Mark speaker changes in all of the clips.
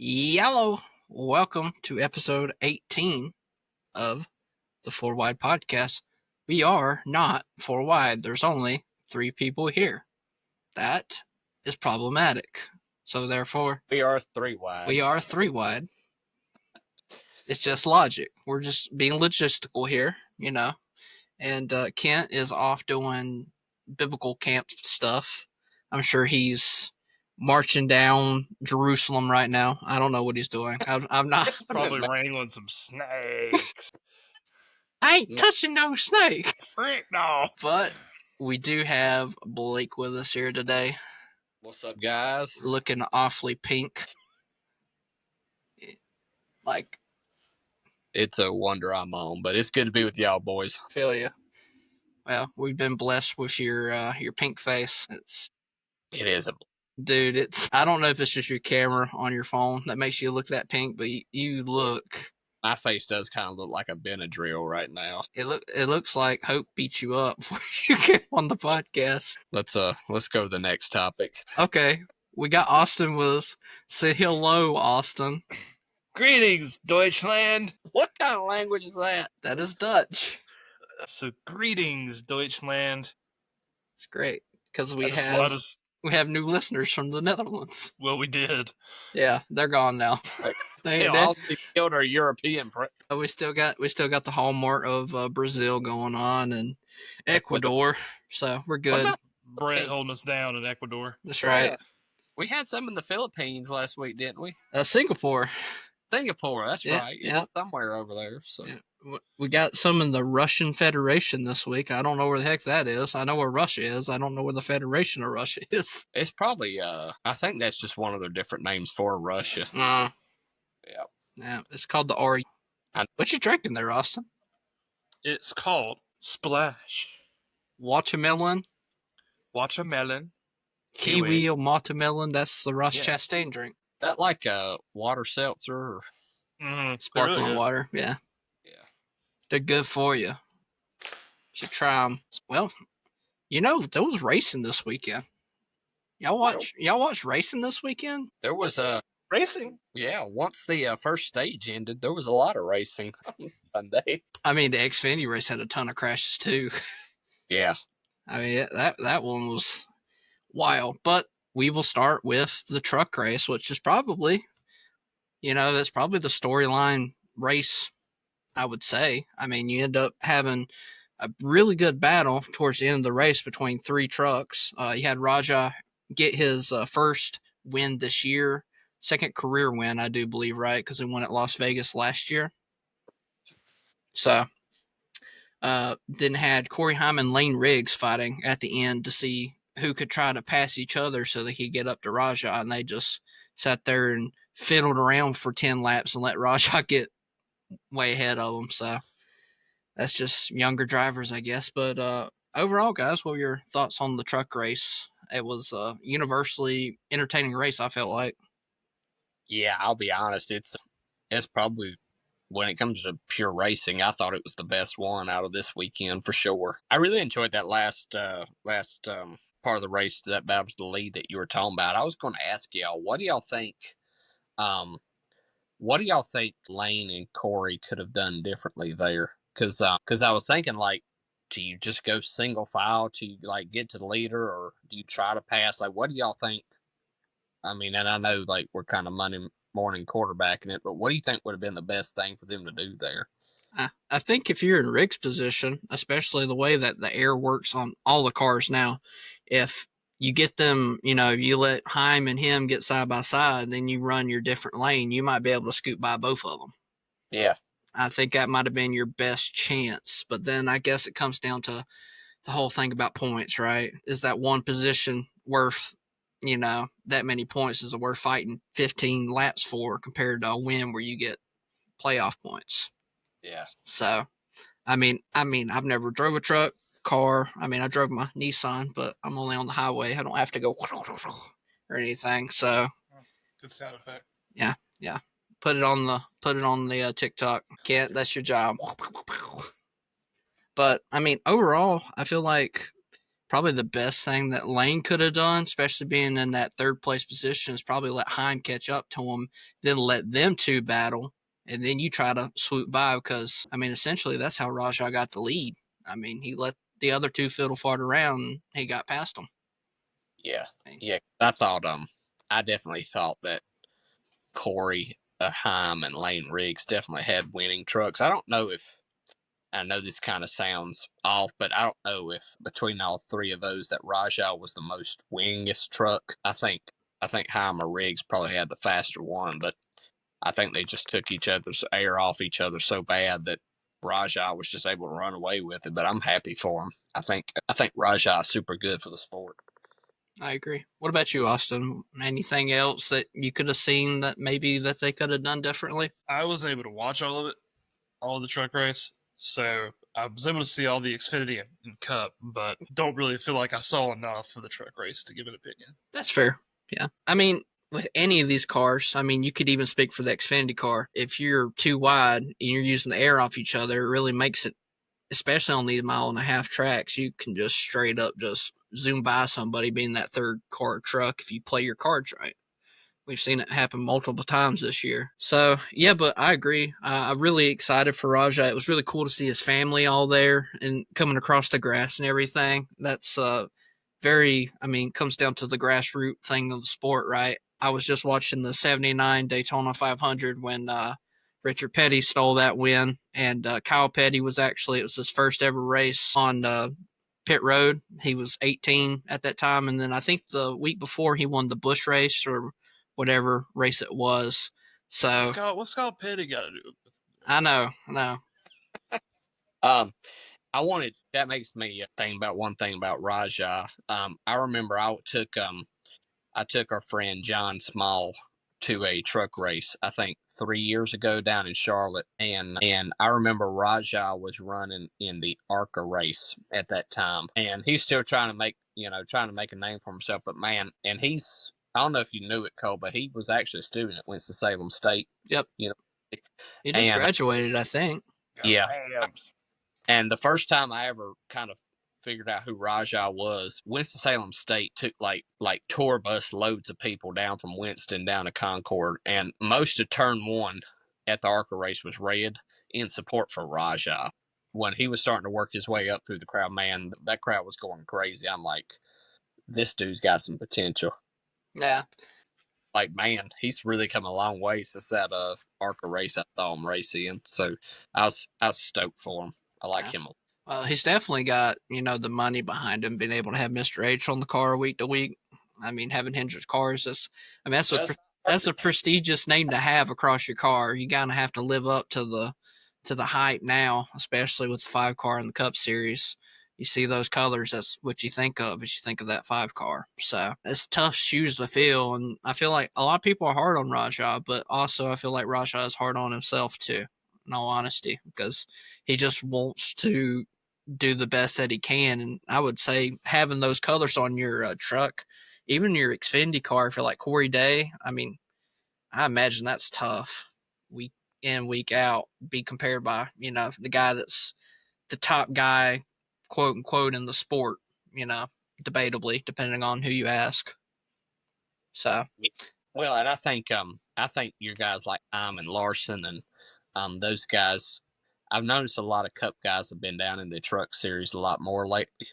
Speaker 1: Yellow, welcome to episode 18 of the Four Wide podcast. We are not four wide. There's only three people here. That is problematic. So therefore,
Speaker 2: we are three wide.
Speaker 1: We are three wide. It's just logic. We're just being logistical here, you know. And Kent is off doing biblical camp stuff. I'm sure he's marching down Jerusalem right now. I don't know what he's doing. I'm not.
Speaker 3: Probably wrangling some snakes.
Speaker 1: I ain't touching no snake.
Speaker 3: Frick no.
Speaker 1: But we do have Blake with us here today.
Speaker 2: What's up, guys?
Speaker 1: Looking awfully pink. Like,
Speaker 2: it's a wonder I'm on, but it's good to be with y'all, boys.
Speaker 1: Feel you. Well, we've been blessed with your pink face.
Speaker 2: It is a
Speaker 1: dude. I don't know if it's just your camera on your phone that makes you look that pink, but you look.
Speaker 2: My face does kind of look like a Benadryl right now.
Speaker 1: It looks like Hope beat you up before you came on the podcast.
Speaker 2: Let's go to the next topic.
Speaker 1: Okay, we got Austin with us. Say hello, Austin.
Speaker 3: Greetings, Deutschland.
Speaker 2: What kind of language is that?
Speaker 1: That is Dutch.
Speaker 3: So greetings, Deutschland.
Speaker 1: It's great because we have new listeners from the Netherlands.
Speaker 3: Well, we did.
Speaker 1: Yeah, they're gone now.
Speaker 2: They obviously killed our European.
Speaker 1: We still got the hallmark of Brazil going on and Ecuador, so we're good.
Speaker 3: Brett holding us down in Ecuador.
Speaker 1: That's right.
Speaker 2: We had some in the Philippines last week, didn't we?
Speaker 1: Singapore,
Speaker 2: that's right.
Speaker 1: Yeah,
Speaker 2: somewhere over there. So.
Speaker 1: Yeah. We got some in the Russian Federation this week. I don't know where the heck that is. I know where Russia is. I don't know where the Federation of Russia is.
Speaker 2: It's probably, I think that's just one of their different names for Russia. Yeah,
Speaker 1: it's called the RU. What you drinking there, Austin?
Speaker 3: It's called Splash.
Speaker 1: Watermelon.
Speaker 3: Kiwi
Speaker 1: or watermelon. That's the Ross Chastain drink.
Speaker 2: That like a water seltzer? Or...
Speaker 1: Sparkling really water, yeah. They're good for you. You should try them. Well, there was racing this weekend. Y'all watch racing this weekend?
Speaker 2: There was
Speaker 3: racing.
Speaker 2: Yeah, once the first stage ended, there was a lot of racing on Sunday.
Speaker 1: I mean, the Xfinity race had a ton of crashes too.
Speaker 2: Yeah.
Speaker 1: I mean, that one was wild. But we will start with the truck race, which is probably, that's probably the storyline race, I would say. I mean, you end up having a really good battle towards the end of the race between three trucks. You had Raja get his first win this year, second career win, I do believe, right? Because he won at Las Vegas last year. So, then had Corey Hyman, Lane Riggs fighting at the end to see who could try to pass each other so they could get up to Raja, and they just sat there and fiddled around for 10 laps and let Raja get way ahead of them. So that's just younger drivers, I guess. But overall, guys, what were your thoughts on the truck race? It was a universally entertaining race, I felt like.
Speaker 2: Yeah, I'll be honest. It's probably, when it comes to pure racing, I thought it was the best one out of this weekend for sure. I really enjoyed that last part of the race, that battle to the lead that you were talking about. I was going to ask y'all, what do y'all think? What do y'all think Lane and Corey could have done differently there? Because I was thinking, like, do you just go single file to, like, get to the leader, or do you try to pass? Like, what do y'all think? I mean, and I know, like, we're kind of Monday morning quarterbacking it, but what do you think would have been the best thing for them to do there?
Speaker 1: I think if you're in Rick's position, especially the way that the air works on all the cars now, if you get them, you let Heim and him get side by side, then you run your different lane, you might be able to scoot by both of them.
Speaker 2: Yeah.
Speaker 1: I think that might have been your best chance. But then I guess it comes down to the whole thing about points, right? Is that one position worth, that many points? Is it worth fighting 15 laps for compared to a win where you get playoff points?
Speaker 2: Yeah.
Speaker 1: So, I mean, I've never drove a truck, car. I mean, I drove my Nissan, but I'm only on the highway. I don't have to go or anything. So,
Speaker 3: good sound effect.
Speaker 1: Yeah. Put it on the TikTok. Kent, that's your job. But I mean, overall, I feel like probably the best thing that Lane could have done, especially being in that third place position, is probably let Heim catch up to him, then let them two battle, and then you try to swoop by because, I mean, essentially that's how Rajah got the lead. I mean, he let the other two fiddle fart around and he got past them.
Speaker 2: Yeah. I thought I definitely thought that Corey, Heim, and Lane Riggs definitely had winning trucks. I know this kind of sounds off, but I don't know if between all three of those that Rajah was the most wingest truck. I think Heim or Riggs probably had the faster one, but I think they just took each other's air off each other so bad that Rajah was just able to run away with it. But I'm happy for him. I think Rajah is super good for the sport.
Speaker 1: I agree. What about you, Austin? Anything else that you could have seen that maybe that they could have done differently?
Speaker 3: I was able to watch all of it, all of the truck race. So I was able to see all the Xfinity and Cup, but don't really feel like I saw enough of the truck race to give an opinion.
Speaker 1: That's fair. Yeah. I mean, with any of these cars, I mean, you could even speak for the Xfinity car. If you're too wide and you're using the air off each other, it really makes it, especially on these 1.5-mile tracks, you can just straight up just zoom by somebody being that third car truck if you play your cards right. We've seen it happen multiple times this year. So, yeah, but I agree. I'm really excited for Rajah. It was really cool to see his family all there and coming across the grass and everything. That's comes down to the grassroots thing of the sport, right? I was just watching the 79 Daytona 500 when Richard Petty stole that win. And Kyle Petty it was his first ever race on pit road. He was 18 at that time. And then I think the week before he won the Busch race or whatever race it was. So
Speaker 3: what's Kyle Petty got to do with it?
Speaker 1: I know.
Speaker 2: That makes me think about one thing about Rajah. I remember I took our friend John Small to a truck race, I think 3 years ago down in Charlotte. And I remember Rajah was running in the ARCA race at that time. And he's still trying to make a name for himself. But man, and I don't know if you knew it, Cole, but he was actually a student at Winston-Salem State.
Speaker 1: Yep. He just graduated, I think.
Speaker 2: Yeah. And the first time I ever kind of figured out who Rajah was, Winston-Salem State took like tour bus loads of people down from Winston down to Concord, and most of turn one at the ARCA race was red in support for Rajah. When he was starting to work his way up through the crowd, man, that crowd was going crazy. I'm like, this dude's got some potential.
Speaker 1: Yeah.
Speaker 2: Like, man, he's really come a long way since that ARCA race I saw him race in. So I was stoked for him. I like him a lot.
Speaker 1: Well, he's definitely got, the money behind him, being able to have Mr. H on the car week to week. I mean, having Hendrick's cars, that's a prestigious name to have across your car. You kind of have to live up to the hype now, especially with the 5 car in the Cup Series. You see those colors, that's what you think of as you think of that 5 car. So it's tough shoes to fill, and I feel like a lot of people are hard on Rajah, but also I feel like Rajah is hard on himself too, in all honesty, because he just wants to do the best that he can. And I would say having those colors on your truck, even your Xfinity car, if you're like Corey Day, I mean, I imagine that's tough week in, week out, be compared by, the guy that's the top guy, quote unquote, in the sport, debatably, depending on who you ask. So,
Speaker 2: well, and I think your guys like and Larson and those guys, I've noticed a lot of Cup guys have been down in the truck series a lot more lately.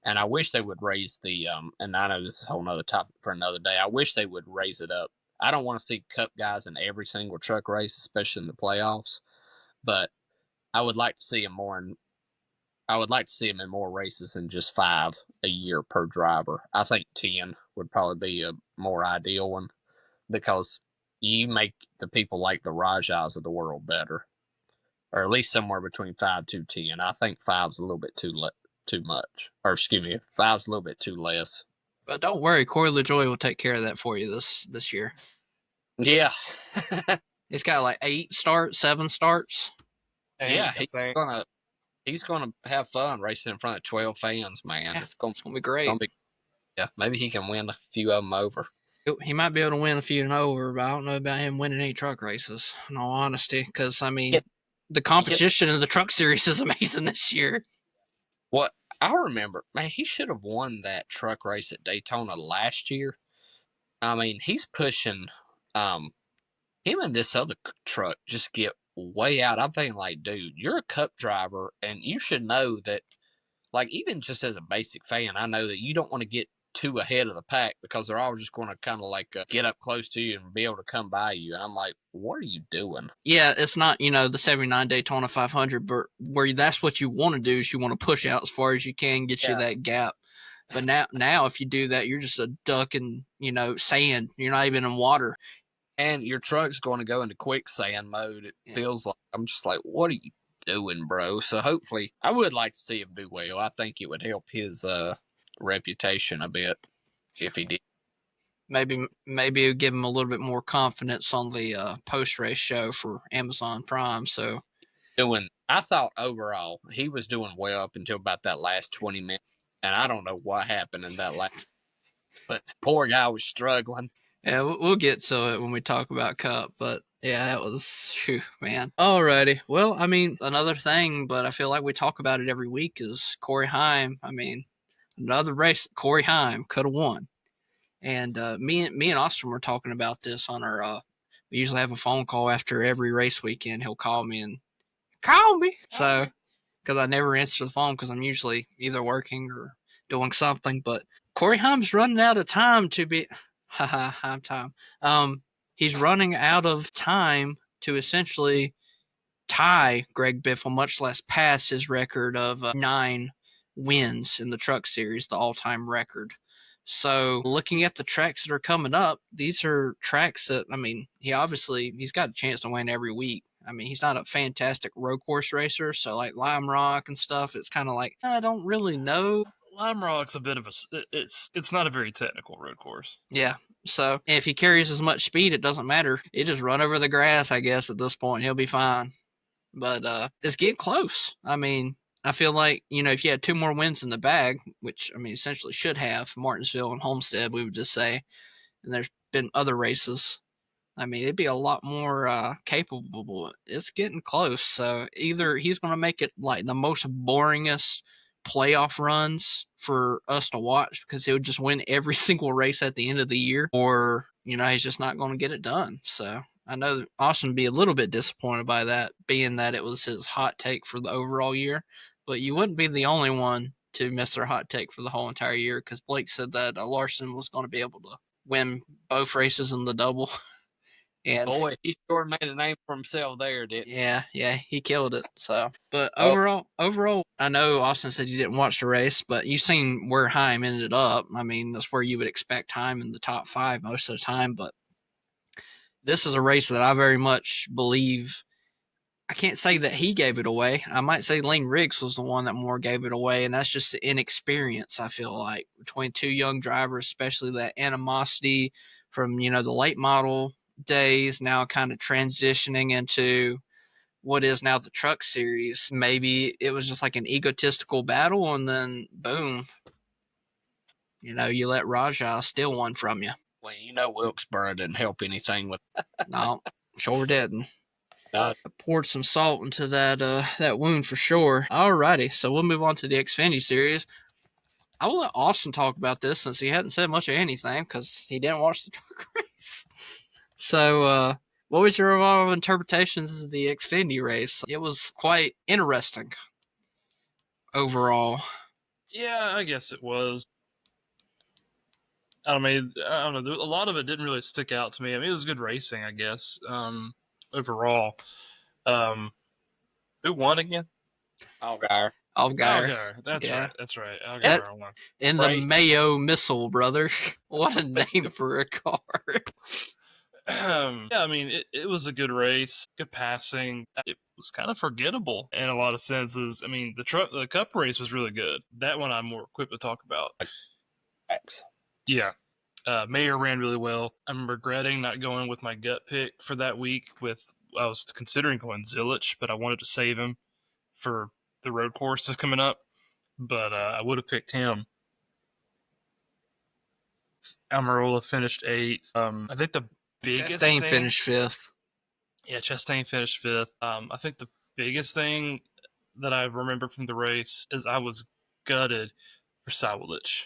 Speaker 2: And I wish they would raise the and I know this is a whole nother topic for another day. I wish they would raise it up. I don't want to see Cup guys in every single truck race, especially in the playoffs. But I would like to see them in more races than just 5 a year per driver. I think 10 would probably be a more ideal one, because you make the people like the Rajahs of the world better, or at least somewhere between 5 to 10. I think 5's a little bit too much, or excuse me, 5's a little bit too less.
Speaker 1: But don't worry, Corey LaJoie will take care of that for you this year.
Speaker 2: Yeah.
Speaker 1: He's got like 7 starts.
Speaker 2: Yeah, he's gonna have fun racing in front of 12 fans, man.
Speaker 1: Yeah,
Speaker 2: it's gonna
Speaker 1: be great.
Speaker 2: Yeah, maybe he can win a few of them over.
Speaker 1: He might be able to win a few and over, but I don't know about him winning any truck races, in all honesty, because, I mean, the competition in the truck series is amazing this year.
Speaker 2: What I remember, man, he should have won that truck race at Daytona last year. I mean, he's pushing. Him and this other truck just get way out. I'm thinking, like, dude, you're a cup driver, and you should know that. Like, even just as a basic fan, I know that you don't want to get too ahead of the pack because they're all just going to kind of like get up close to you and be able to come by you. And I'm like, what are you doing?
Speaker 1: Yeah, it's not, the 79 Daytona 500, but where that's what you want to do is you want to push out as far as you can, get you that gap. But now if you do that, you're just a duck in, sand. You're not even in water.
Speaker 2: And your truck's going to go into quicksand mode. It feels like, I'm just like, what are you doing, bro? So hopefully, I would like to see him do well. I think it would help his reputation a bit if he did.
Speaker 1: Maybe it would give him a little bit more confidence on the post race show for Amazon Prime. So
Speaker 2: I thought overall he was doing well up until about that last 20 minutes, and I don't know what happened in that last. But poor guy was struggling.
Speaker 1: Yeah, we'll get to it when we talk about Cup, but yeah, that was, man. Alrighty. Well, I mean, another thing, but I feel like we talk about it every week, is Corey Heim. I mean, another race Corey Heim could have won. And me and Austin were talking about this on our, we usually have a phone call after every race weekend. He'll call me and call me. So, because I never answer the phone because I'm usually either working or doing something, but Corey Heim's running out of time to be... Haha, time. He's running out of time to essentially tie Greg Biffle, much less pass his record of 9 wins in the Truck Series, the all-time record. So, looking at the tracks that are coming up, these are tracks that, I mean, he's got a chance to win every week. I mean, he's not a fantastic road course racer, so like Lime Rock and stuff, it's kind of like, I don't really know.
Speaker 3: Lime Rock's a bit of it's not a very technical road course.
Speaker 1: Yeah. So if he carries as much speed, it doesn't matter. He just run over the grass, I guess, at this point. He'll be fine. But it's getting close. I mean, I feel like, if you had 2 more wins in the bag, which, I mean, essentially should have, Martinsville and Homestead, we would just say, and there's been other races, I mean, it'd be a lot more capable. It's getting close. So either he's going to make it like the most boringest playoff runs for us to watch because he would just win every single race at the end of the year, or, he's just not going to get it done. So I know Austin would be a little bit disappointed by that, being that it was his hot take for the overall year. But you wouldn't be the only one to miss their hot take for the whole entire year, because Blake said that Larson was going to be able to win both races in the double. And
Speaker 2: boy, he sure made a name for himself there, didn't he?
Speaker 1: Yeah, he killed it. So, but overall, I know Austin said you didn't watch the race, but you've seen where Heim ended up. I mean, that's where you would expect Heim in the top 5 most of the time. But this is a race that I very much believe. I can't say that he gave it away. I might say Lane Riggs was the one that more gave it away, and that's just the inexperience, I feel like, between 2 young drivers, especially that animosity from, the late model days, now kind of transitioning into what is now the Truck Series. Maybe it was just like an egotistical battle, and then boom, you let Rajah steal one from you.
Speaker 2: Well, Wilkesboro didn't help anything with
Speaker 1: No, sure didn't. I poured some salt into that wound for sure. Alrighty, so we'll move on to the Xfinity Series. I will let Austin talk about this since he hadn't said much of anything because he didn't watch the truck race. So, what was your overall interpretations of the Xfinity race? It was quite interesting overall.
Speaker 3: Yeah, I guess it was. I mean, I don't know. A lot of it didn't really stick out to me. I mean, it was good racing, I guess. Overall, who won again?
Speaker 2: Allgaier.
Speaker 3: Allgaier. That's right. Allgaier won.
Speaker 1: In the Mayo Missile, brother. What a name for a car.
Speaker 3: Yeah, I mean, it was a good race, good passing. It was kind of forgettable in a lot of senses. I mean, the Cup race was really good. That one I'm more equipped to talk about. Yeah. Mayer ran really well. I'm regretting not going with my gut pick for that week. I was considering going Zilich, but I wanted to save him for the road course that's coming up. But I would have picked him. Almirola finished 8th. I think the biggest
Speaker 1: Chastain
Speaker 3: thing
Speaker 1: finished 5th.
Speaker 3: Yeah, Chastain finished 5th. I think the biggest thing that I remember from the race is I was gutted for Sawalich.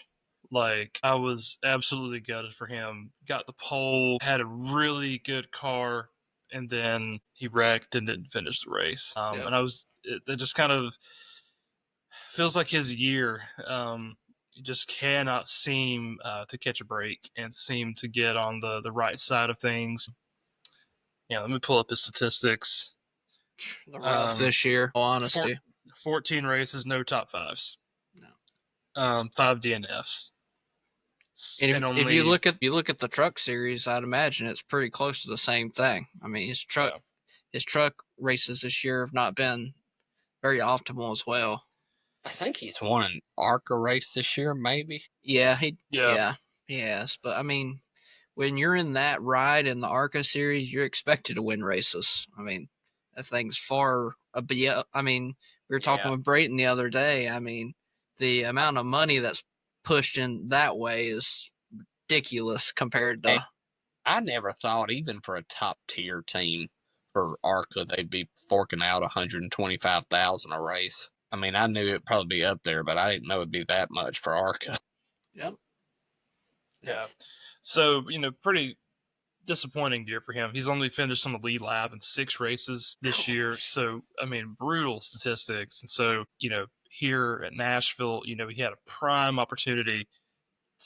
Speaker 3: Like, I was absolutely gutted for him. Got the pole, had a really good car, and then he wrecked and didn't finish the race. And it just kind of feels like his year. He just cannot seem to catch a break and seem to get on the right side of things. Yeah, let me pull up his statistics.
Speaker 1: The rough this year, all honesty.
Speaker 3: 14 races, no top fives.
Speaker 1: No.
Speaker 3: 5 DNFs.
Speaker 1: And if you look at the truck series, I'd imagine it's pretty close to the same thing. I mean, his truck races this year have not been very optimal as well.
Speaker 2: I think he's won an ARCA race this year, maybe.
Speaker 1: Yeah, he has. But I mean, when you're in that ride in the ARCA series, you're expected to win races. I mean, that thing's far beyond. I mean, we were talking with Brayton the other day. I mean, the amount of money that's pushed in that way is ridiculous compared to.
Speaker 2: I never thought, even for a top tier team for ARCA, they'd be forking out $125,000 a race. I mean, I knew it'd probably be up there, but I didn't know it'd be that much for ARCA.
Speaker 1: Yep.
Speaker 3: Yeah. So, pretty disappointing year for him. He's only finished on the lead lap in 6 races this year. So, I mean, brutal statistics. And so, here at Nashville, he had a prime opportunity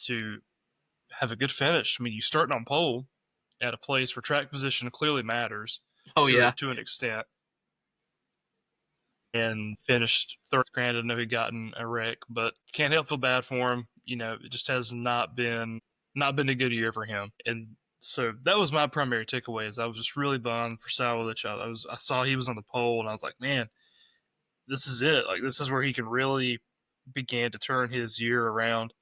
Speaker 3: to have a good finish. I mean, you starting on pole at a place where track position clearly matters. To an extent. And finished third. Granted, I know he got in a wreck, but can't help feel bad for him. It just has not been a good year for him. And so that was my primary takeaway. Is I was just really bummed for Sawalich. I saw he was on the pole, and I was like, man, this is it. Like, this is where he can really begin to turn his year around.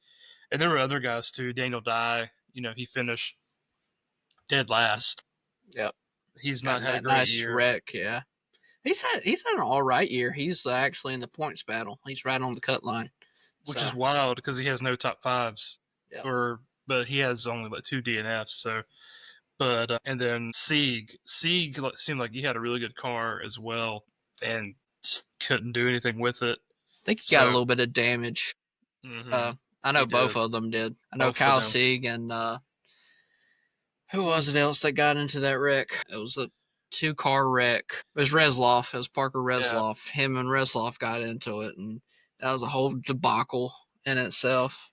Speaker 3: And there were other guys too. Daniel Dye, he finished dead last.
Speaker 1: Yep.
Speaker 3: He's not had a great
Speaker 1: nice
Speaker 3: year.
Speaker 1: Wreck, yeah. He's had an all right year. He's actually in the points battle. He's right on the cut line,
Speaker 3: which is wild because he has no top fives.
Speaker 1: Yep.
Speaker 3: But he has only like 2 DNFs. So, and then Sieg seemed like he had a really good car as well, and just couldn't do anything with it.
Speaker 1: I think he got a little bit of damage.
Speaker 3: Mm-hmm.
Speaker 1: I know both of them did. I know Kyle Sieg and who was it else that got into that wreck? It was a 2-car wreck. It was Resloff. It was Parker Resloff. Yeah. Him and Resloff got into it, and that was a whole debacle in itself.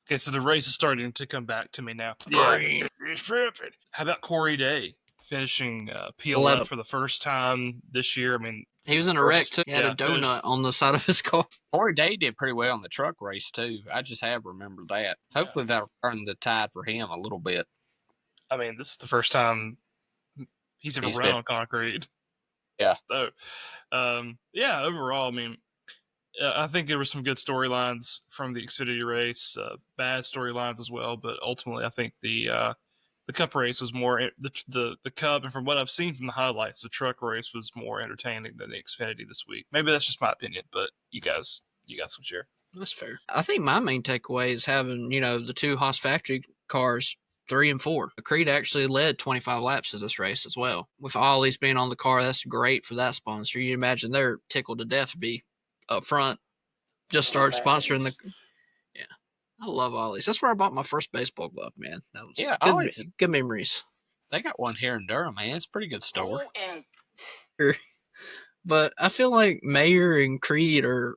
Speaker 3: Okay, so the race is starting to come back to me now. Yeah, how about Corey Day finishing P11 for the first time this year? I mean,
Speaker 1: he was in a wreck too. He had a donut on the side of his car.
Speaker 2: Corey Day did pretty well on the truck race too. I just have remembered that. Hopefully that'll turn the tide for him a little bit.
Speaker 3: I mean, this is the first time he's ever run on concrete.
Speaker 2: Yeah.
Speaker 3: So, overall, I mean, I think there were some good storylines from the Xfinity race, bad storylines as well, but ultimately I think the Cup race was more the Cup, and from what I've seen from the highlights, the truck race was more entertaining than the Xfinity this week. Maybe that's just my opinion, but you guys can share.
Speaker 1: That's fair. I think my main takeaway is having the 2 Haas factory cars 3 and 4. Creed actually led 25 laps of this race as well. With Ollie's being on the car, that's great for that sponsor. You imagine they're tickled to death to be up front. Just started sponsoring the. Yeah, I love Ollie's. That's where I bought my first baseball glove, man. That was good memories.
Speaker 2: They got one here in Durham, man. It's a pretty good store.
Speaker 1: But I feel like Mayer and Creed are.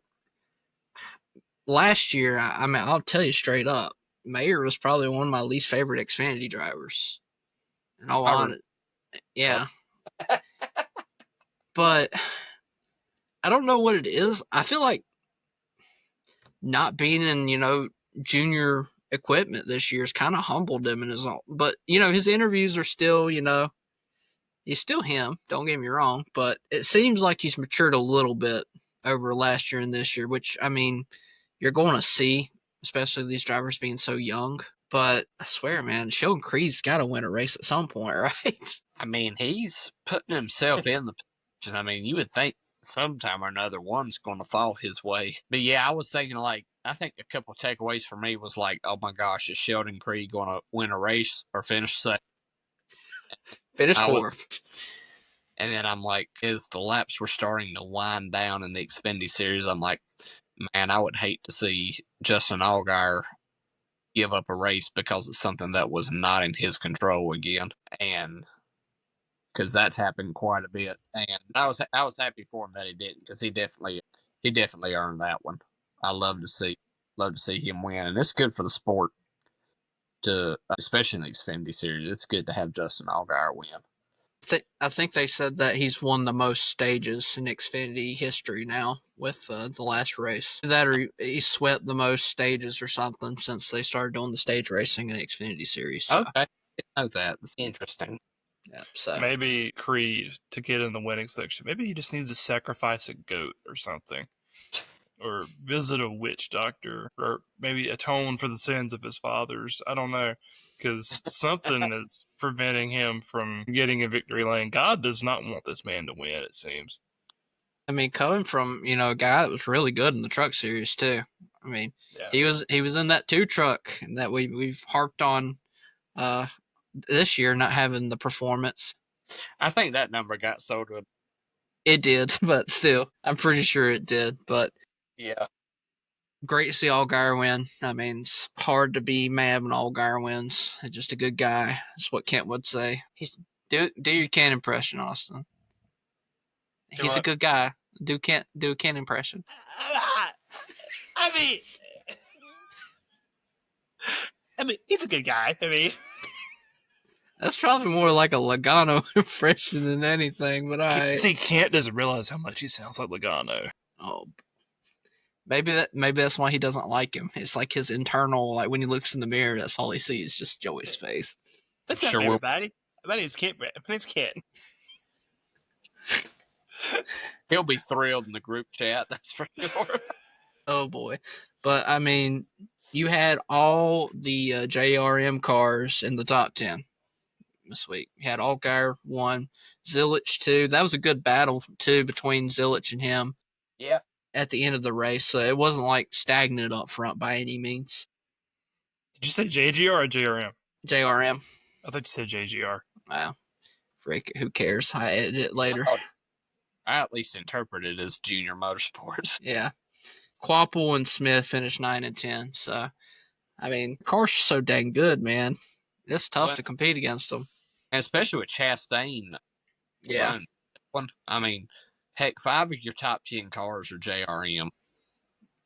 Speaker 1: Last year, I mean, I'll tell you straight up, Mayer was probably one of my least favorite Xfinity drivers. And all on it. Yeah. But I don't know what it is. I feel like not being in, junior equipment this year has kind of humbled him in his own. But, his interviews are still, he's still him. Don't get me wrong. But it seems like he's matured a little bit over last year and this year, which, I mean, you're going to see, especially these drivers being so young. But I swear, man, Sheldon Creed's got to win a race at some point, right?
Speaker 2: I mean, he's putting himself in the position. I mean, you would think sometime or another one's going to fall his way. But yeah, I was thinking I think a couple of takeaways for me was like, oh my gosh, is Sheldon Creed going to win a race or finish second?
Speaker 1: Finish 4th.
Speaker 2: And then I'm like, as the laps were starting to wind down in the Xfinity series, I'm like, man, I would hate to see Justin Allgaier give up a race because of something that was not in his control again, and because that's happened quite a bit. And I was happy for him that he didn't, because he definitely earned that one. I love to see him win, and it's good for the sport to, especially in the Xfinity series. It's good to have Justin Allgaier win.
Speaker 1: I think they said that he's won the most stages in Xfinity history now with the last race. That or he swept the most stages or something since they started doing the stage racing in the Xfinity series. So.
Speaker 2: Okay, I didn't know that. That's interesting.
Speaker 1: Yeah, so
Speaker 3: Maybe Creed to get in the winning section. Maybe he just needs to sacrifice a goat or something. Or visit a witch doctor. Or maybe atone for the sins of his fathers. I don't know. Because something is preventing him from getting a victory lane. God does not want this man to win, it seems.
Speaker 1: I mean, coming from a guy that was really good in the truck series too. I mean,
Speaker 3: yeah.
Speaker 1: he was in that 2 truck that we've harped on this year not having the performance.
Speaker 2: I think that number got sold to.
Speaker 1: It did, but still, I'm pretty sure it did. But
Speaker 2: yeah,
Speaker 1: great to see Allgaier win. I mean, it's hard to be mad when Allgaier wins. He's just a good guy. That's what Kent would say. Do your Kent impression, Austin. He's a good guy. Do a Kent impression.
Speaker 3: I mean, he's a good guy. I mean,
Speaker 1: that's probably more like a Logano impression than anything. But
Speaker 3: see, Kent doesn't realize how much he sounds like Logano.
Speaker 1: Oh, maybe that's why he doesn't like him. It's like his internal, like when he looks in the mirror, that's all he sees, just Joey's face.
Speaker 3: What's up, everybody? My name's Kent.
Speaker 2: He'll be thrilled in the group chat, that's for sure.
Speaker 1: Oh boy. But I mean, you had all the JRM cars in the top 10 this week. You had Allgaier 1, Zilich 2. That was a good battle too between Zilich and him.
Speaker 2: Yeah.
Speaker 1: At the end of the race, so it wasn't like stagnant up front by any means.
Speaker 3: Did you say JGR or JRM?
Speaker 1: JRM.
Speaker 3: I thought you said JGR.
Speaker 1: Wow. Freak, who cares? I edit it later.
Speaker 2: I at least interpret it as Junior Motorsports.
Speaker 1: Yeah. Quapple and Smith finished 9 and 10. So, I mean, cars are so dang good, man. It's tough to compete against them.
Speaker 2: And especially with Chastain.
Speaker 1: Yeah.
Speaker 2: I mean, heck, 5 of your top 10 cars are JRM.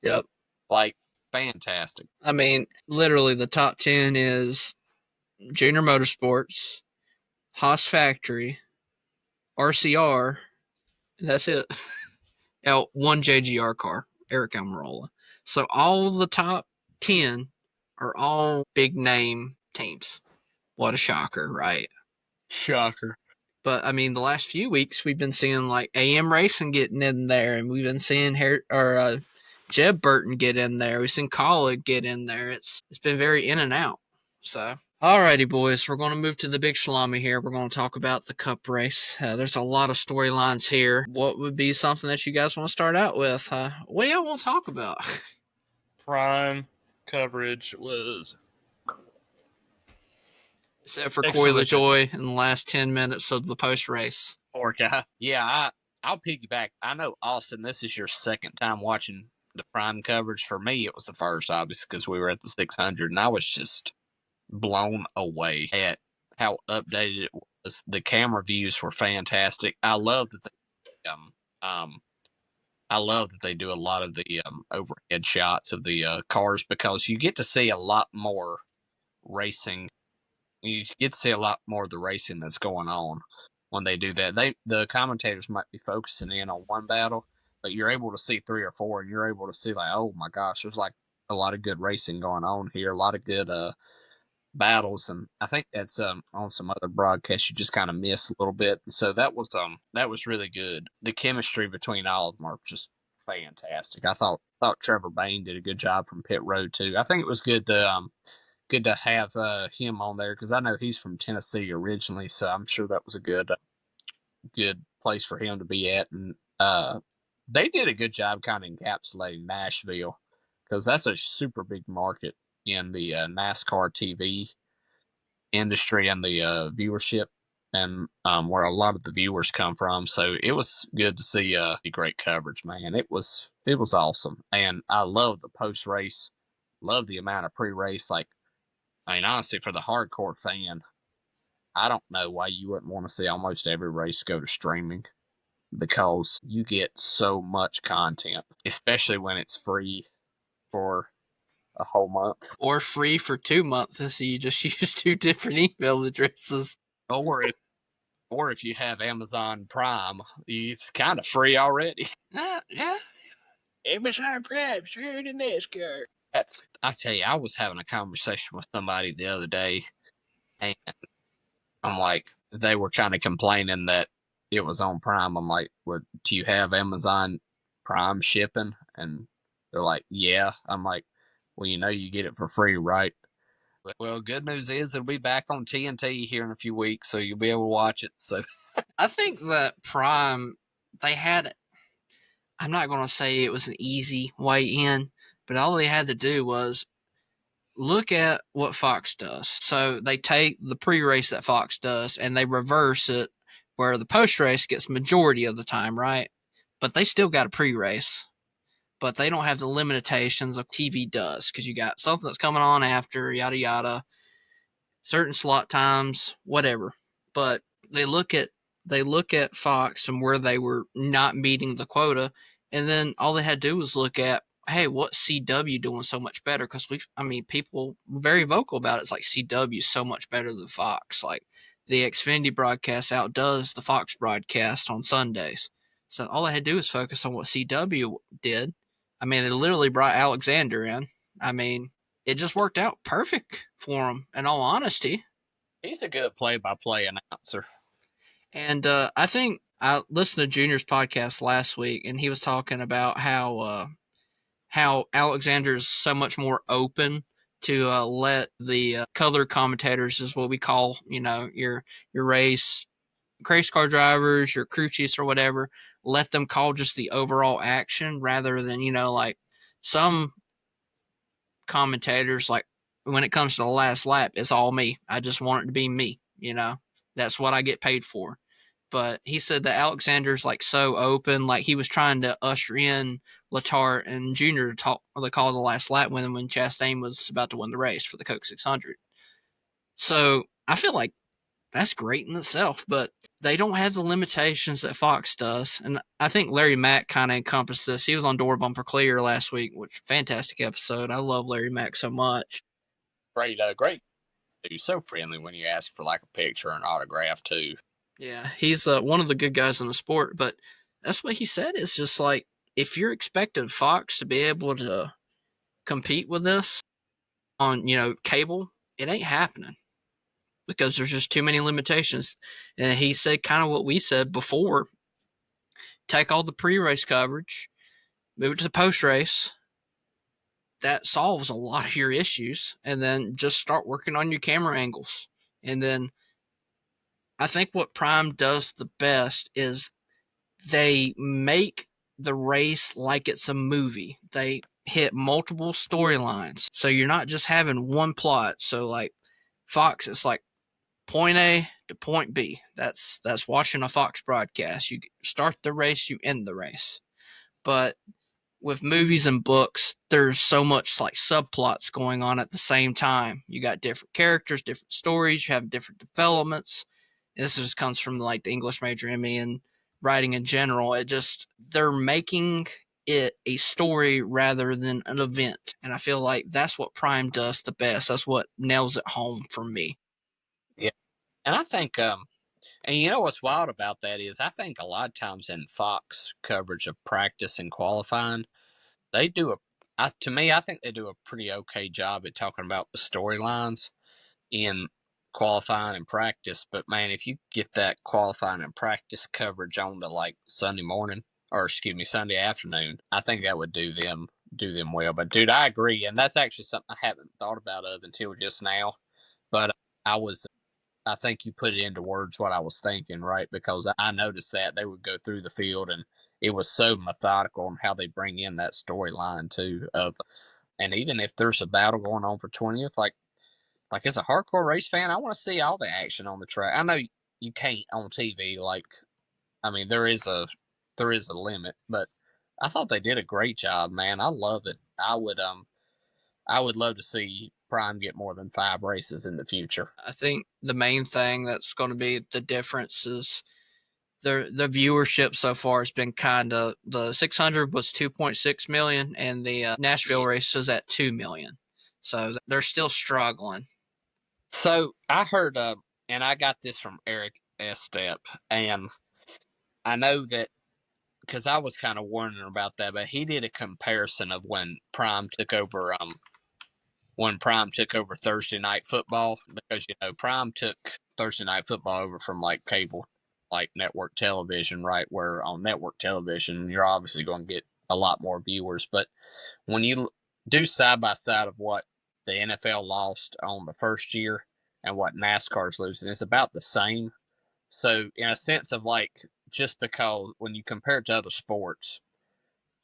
Speaker 1: Yep.
Speaker 2: Like, fantastic.
Speaker 1: I mean, literally the top 10 is Junior Motorsports, Haas Factory, RCR, and that's it. One JGR car, Eric Almirola. So all the top 10 are all big name teams. What a shocker, right?
Speaker 2: Shocker.
Speaker 1: But I mean, the last few weeks we've been seeing like AM Racing getting in there, and we've been seeing Jeb Burton get in there. We've seen Colleague get in there. It's been very in and out. So, alrighty, boys, we're going to move to the big salami here. We're going to talk about the Cup race. There's a lot of storylines here. What would be something that you guys want to start out with? What do y'all want to talk about?
Speaker 3: Prime coverage was...
Speaker 1: Except for Corey LaJoie in the last 10 minutes of the post-race.
Speaker 2: Poor guy. Yeah, I'll piggyback. I know, Austin, this is your second time watching the Prime coverage. For me, it was the first, obviously, because we were at the 600, and I was just blown away at how updated it was. The camera views were fantastic. I love that they do a lot of the overhead shots of the cars, because you get to see a lot more racing. You get to see a lot more of the racing that's going on when they do that. The commentators might be focusing in on one battle, but you're able to see 3 or 4, and you're able to see like, oh my gosh, there's like a lot of good racing going on here, a lot of good battles, and I think that's on some other broadcasts you just kind of miss a little bit. So that was really good. The chemistry between all of them are just fantastic. I thought Trevor Bayne did a good job from pit road too. I think it was good to have him on there, because I know he's from Tennessee originally, so I'm sure that was a good place for him to be at. And they did a good job kind of encapsulating Nashville, because that's a super big market in the NASCAR TV industry and the viewership. and where a lot of the viewers come from. So it was good to see great coverage, man. It was awesome, and I love the post race. Love the amount of pre-race. Like, I mean, honestly, for the hardcore fan, I don't know why you wouldn't want to see almost every race go to streaming, because you get so much content, especially when it's free for a whole month.
Speaker 1: Or free for 2 months, and so you just use 2 different email addresses.
Speaker 2: Or if you have Amazon Prime, it's kind of free already.
Speaker 1: Yeah.
Speaker 2: Amazon Prime, sure to NASCAR. I tell you, I was having a conversation with somebody the other day, and I'm like, they were kind of complaining that it was on Prime. I'm like, well, do you have Amazon Prime shipping? And they're like, yeah. I'm like, well, you get it for free, right? Well, good news is it'll be back on TNT here in a few weeks, so you'll be able to watch it. So
Speaker 1: I think that Prime, they had, I'm not going to say it was an easy way in, but all they had to do was look at what Fox does. So they take the pre-race that Fox does and they reverse it where the post-race gets majority of the time, right? But they still got a pre-race. But they don't have the limitations of TV does, because you got something that's coming on after, yada yada, certain slot times, whatever. But they look at Fox and where they were not meeting the quota, and then all they had to do was look at, hey, what's CW doing so much better? Because people were very vocal about it. It's like CW is so much better than Fox. Like the Xfinity broadcast outdoes the Fox broadcast on Sundays. So all they had to do was focus on what CW did. I mean, they literally brought Alexander in. I mean, it just worked out perfect for him, in all honesty.
Speaker 2: he's a good play-by-play announcer.
Speaker 1: And I think I listened to Junior's podcast last week, and he was talking about how Alexander's so much more open to let the color commentators, is what we call, your race car drivers, your crew chiefs or whatever, let them call just the overall action rather than, like some commentators, like when it comes to the last lap, it's all me. I just want it to be me, That's what I get paid for. But he said that Alexander's like so open, like he was trying to usher in Letarte and Junior to call the last lap when Chastain was about to win the race for the Coke 600. So I feel like that's great in itself, but they don't have the limitations that Fox does. And I think Larry Mack kind of encompassed this. He was on Door Bumper Clear last week, which fantastic episode. I love Larry Mack so much.
Speaker 2: Great. He's so friendly when you ask for like a picture or an autograph too.
Speaker 1: Yeah, he's one of the good guys in the sport, but that's what he said. It's just like, if you're expecting Fox to be able to compete with this on, cable, it ain't happening, because there's just too many limitations. And he said kind of what we said before. Take all the pre-race coverage, move it to the post-race. That solves a lot of your issues, and then just start working on your camera angles. And then I think what Prime does the best is they make the race like it's a movie. They hit multiple storylines, so you're not just having one plot. So like Fox, it's like point A to point B. That's watching a Fox broadcast. You start the race, you end the race. But with movies and books, there's so much like subplots going on at the same time. You got different characters, different stories, you have different developments. This just comes from like the English major in me and writing in general. They're making it a story rather than an event. And I feel like that's what Prime does the best. That's what nails it home for me.
Speaker 2: Yeah. And I think and you know what's wild about that is I think a lot of times in Fox coverage of practice and qualifying, they do to me, I think they do a pretty okay job at talking about the storylines in qualifying and practice. But man, if you get that qualifying and practice coverage on to like Sunday morning, or excuse me, Sunday afternoon, I think that would do them well. But dude, I agree, and that's actually something I haven't thought about until just now. But I think you put it into words what I was thinking, right? Because I noticed that they would go through the field, and it was so methodical on how they bring in that storyline too. And even if there's a battle going on for 20th, like as a hardcore race fan, I want to see all the action on the track. I know you can't on TV. Like, I mean, there is a limit, but I thought they did a great job, man. I love it. I would love to see Prime get more than 5 races in the future.
Speaker 1: I think the main thing that's going to be the difference is the viewership so far has been kind of, the 600 was 2.6 million and the Nashville race is at 2 million. So they're still struggling.
Speaker 2: So I heard, and I got this from Eric Estep, and I know that because I was kind of wondering about that, but he did a comparison of when Prime took over Thursday Night Football, because Prime took Thursday Night Football over from like cable, like network television, right? Where on network television you're obviously going to get a lot more viewers, but when you do side by side of what the NFL lost on the first year and what NASCAR's losing, it's about the same. So in a sense of like, just because when you compare it to other sports,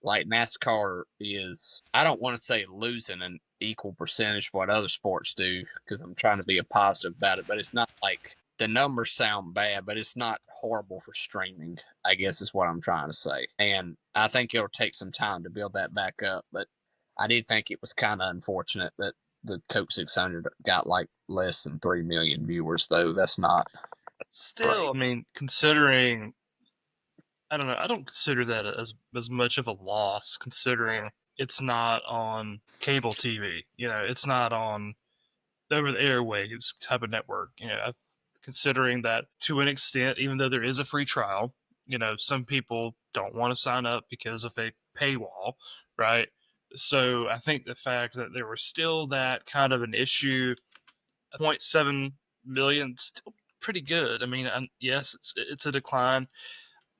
Speaker 2: like NASCAR is, I don't want to say losing an equal percentage of what other sports do, because I'm trying to be a positive about it, but it's not like the numbers sound bad, but it's not horrible for streaming, I guess is what I'm trying to say. And I think it'll take some time to build that back up, but I did think it was kind of unfortunate that the Coke 600 got like less than 3 million viewers, though. That's not
Speaker 3: Still,
Speaker 2: great.
Speaker 3: I mean, considering, I don't know, I don't consider that as much of a loss, considering it's not on cable TV. It's not on over the airwaves type of network. Considering that to an extent, even though there is a free trial, some people don't want to sign up because of a paywall, right? So I think the fact that there was still that kind of an issue, 0.7 million, still pretty good. I mean, yes, it's a decline.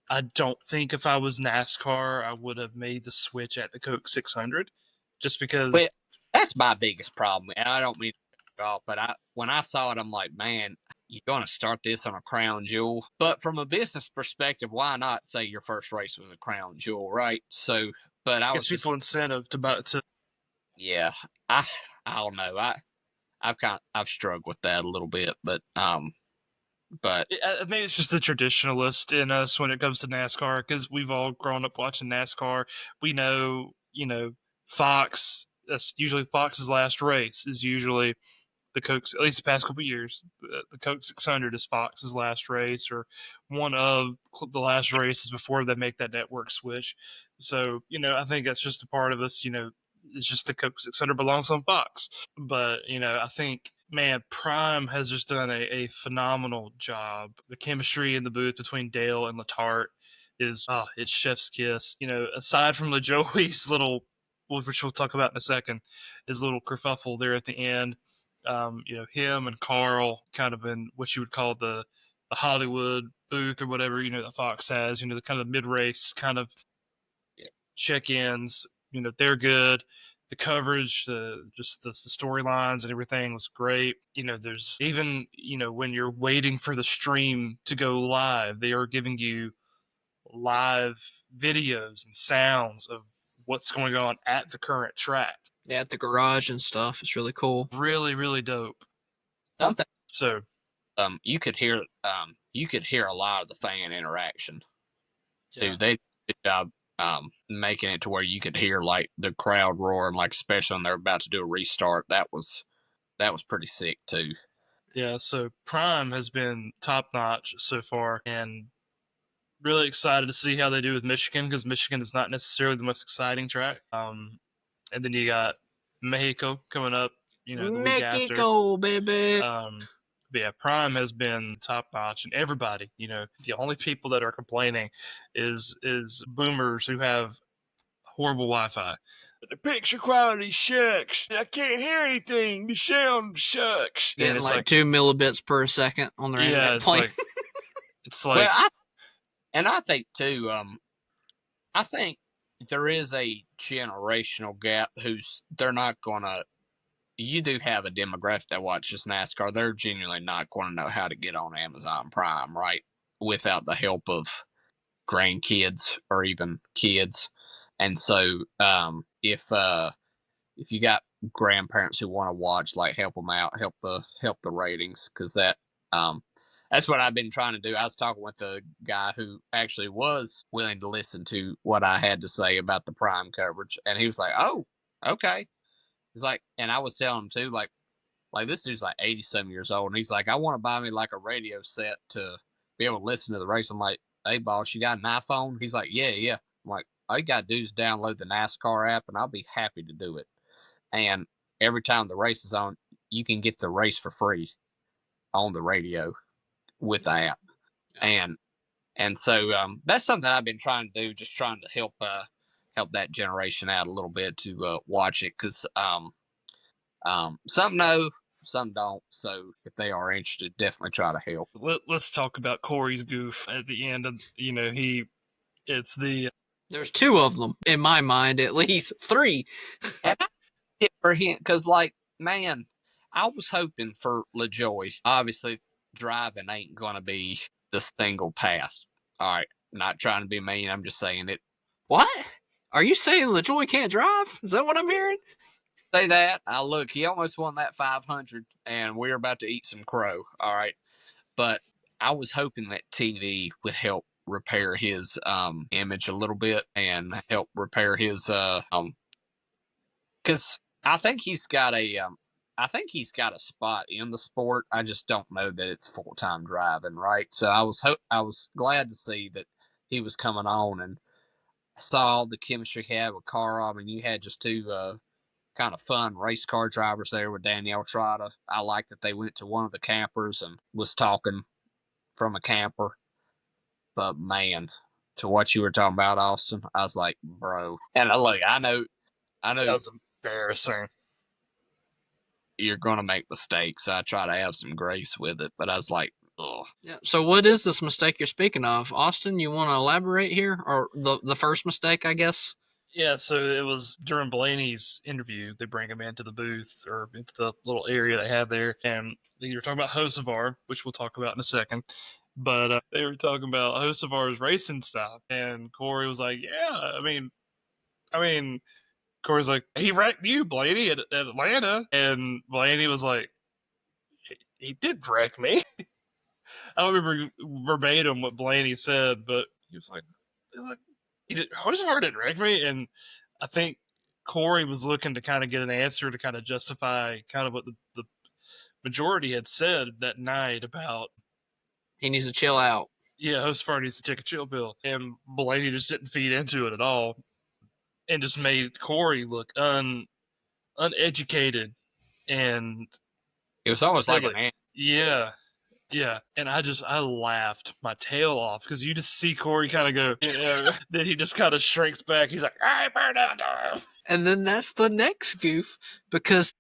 Speaker 3: I don't think if I was NASCAR, I would have made the switch at the Coke 600, just because.
Speaker 2: Well, that's my biggest problem, and I don't mean to cut you off, but when I saw it, I'm like, man, you're going to start this on a crown jewel. But from a business perspective, why not say your first race was a crown jewel, right? So, but I was
Speaker 3: Gives
Speaker 2: just,
Speaker 3: people incentive to buy to.
Speaker 2: yeah, I don't know, I've struggled with that a little bit, but
Speaker 3: Maybe it's just the traditionalist in us when it comes to NASCAR, because we've all grown up watching NASCAR. We know, Fox. That's usually Fox's last race. Is usually the Coke, at least the past couple of years. The Coke 600 is Fox's last race, or one of the last races before they make that network switch. So I think that's just a part of us. It's just the Coke 600 belongs on Fox. But I think, man, Prime has just done a phenomenal job. The chemistry in the booth between Dale and Letarte is, it's chef's kiss. Aside from LaJoie's little, which we'll talk about in a second, his little kerfuffle there at the end. Him and Carl kind of in what you would call the Hollywood booth or whatever, that Fox has, the kind of mid-race kind of check-ins, they're good. The coverage, just the storylines and everything was great. There's even, when you're waiting for the stream to go live, they are giving you live videos and sounds of what's going on at the current track.
Speaker 1: Yeah, at the garage and stuff. It's really cool.
Speaker 3: Really, really dope.
Speaker 2: something,
Speaker 3: So,
Speaker 2: you could hear a lot of the fan interaction.
Speaker 3: yeah.
Speaker 2: Dude, they did a good job making it to where you could hear like the crowd roaring, like especially when they're about to do a restart. That was pretty sick too.
Speaker 3: Yeah, so Prime has been top notch so far, and really excited to see how they do with Michigan, because Michigan is not necessarily the most exciting track. And then you got Mexico coming up, the week after.
Speaker 1: Mexico, baby.
Speaker 3: But yeah, Prime has been top notch, and everybody, the only people that are complaining is boomers who have horrible Wi-Fi. The picture quality sucks. I can't hear anything. The sound sucks.
Speaker 1: Getting
Speaker 3: And it's
Speaker 1: like 2 millibits per second on their internet
Speaker 3: it's
Speaker 1: plane.
Speaker 3: like it's like
Speaker 2: Well, I think too. I think there is a generational gap. They're not gonna. You do have a demographic that watches NASCAR. They're genuinely not going to know how to get on Amazon Prime, right? Without the help of grandkids or even kids. And so, if you got grandparents who want to watch, like, help them out, help the ratings, because that, That's what I've been trying to do. I was talking with a guy who actually was willing to listen to what I had to say about the prime coverage, and he was like, "Oh, okay." He's like, and I was telling him too, like this dude's like 80-some years old, and he's like, "I want to buy me like a radio set to be able to listen to the race." I'm like, "Hey, boss, you got an iPhone?" He's like, "Yeah, yeah." I'm like, "All you gotta do is download the NASCAR app, and I'll be happy to do it." And every time the race is on, you can get the race for free on the radio with the app. And so that's something I've been trying to do, just trying to help that generation out a little bit to watch it, because some know, some don't. So if they are interested, definitely try to help.
Speaker 3: Let's talk about Corey's goof at the end. Of, it's the
Speaker 1: There's two of them in my mind, at least three.
Speaker 2: And I did it for him because, like, man, I was hoping for LaJoie. Obviously, driving ain't gonna be the single pass. All right, not trying to be mean. I'm just saying it.
Speaker 1: What? Are you saying LaJoie can't drive? Is that what I'm hearing?
Speaker 2: Say that. Look, he almost won that 500, and we're about to eat some crow. All right, but I was hoping that TV would help repair his image a little bit and help repair his because I think he's got a spot in the sport. I just don't know that it's full-time driving, right? So I was glad to see that he was coming on, and saw the chemistry he had with Carl. I mean, you had just two kind of fun race car drivers there with Danielle Trotta. I like that they went to one of the campers and was talking from a camper. But man, to what you were talking about, Austin, I was like, bro. And look, I know
Speaker 3: that was embarrassing.
Speaker 2: You're gonna make mistakes. So I try to have some grace with it, but I was like, ugh.
Speaker 1: Yeah. So what is this mistake you're speaking of, Austin? You want to elaborate here, or the first mistake, I guess?
Speaker 3: Yeah, so it was during Blaney's interview. They bring him into the booth or into the little area they have there, and they were talking about Hocevar, which we'll talk about in a second. But they were talking about Hocevar's racing style, and Corey was like, "Yeah, I mean, Corey's like, he wrecked you, Blaney, at Atlanta," and Blaney was like, "He did wreck me." I don't remember verbatim what Blaney said, but he was like, Hocevar didn't wreck me, and I think Corey was looking to kind of get an answer to kind of justify kind of what the majority had said that night about
Speaker 1: He needs to chill out.
Speaker 3: yeah, Hocevar needs to take a chill pill, and Blaney just didn't feed into it at all, and just made Corey look uneducated, and
Speaker 2: It was almost
Speaker 3: silly.
Speaker 2: like an
Speaker 3: Yeah. Yeah, and I laughed my tail off because you just see Corey kind of go, then he just kind of shrinks back. He's like, "I burn out."
Speaker 1: And then that's the next goof, because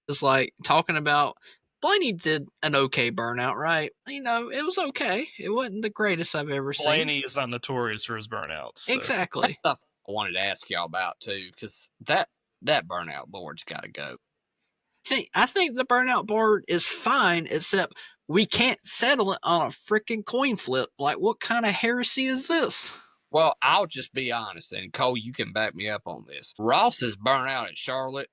Speaker 1: it's like talking about Blaney did an okay burnout, right? You know, it was okay. It wasn't the greatest I've ever seen.
Speaker 3: Blaney is not notorious for his burnouts. So.
Speaker 1: Exactly.
Speaker 2: That's something I wanted to ask y'all about too, because that burnout board's got to go.
Speaker 1: I think the burnout board is fine, except we can't settle it on a freaking coin flip. Like, what kind of heresy is this?
Speaker 2: Well, I'll just be honest, and Cole, you can back me up on this. Ross's burnout at Charlotte,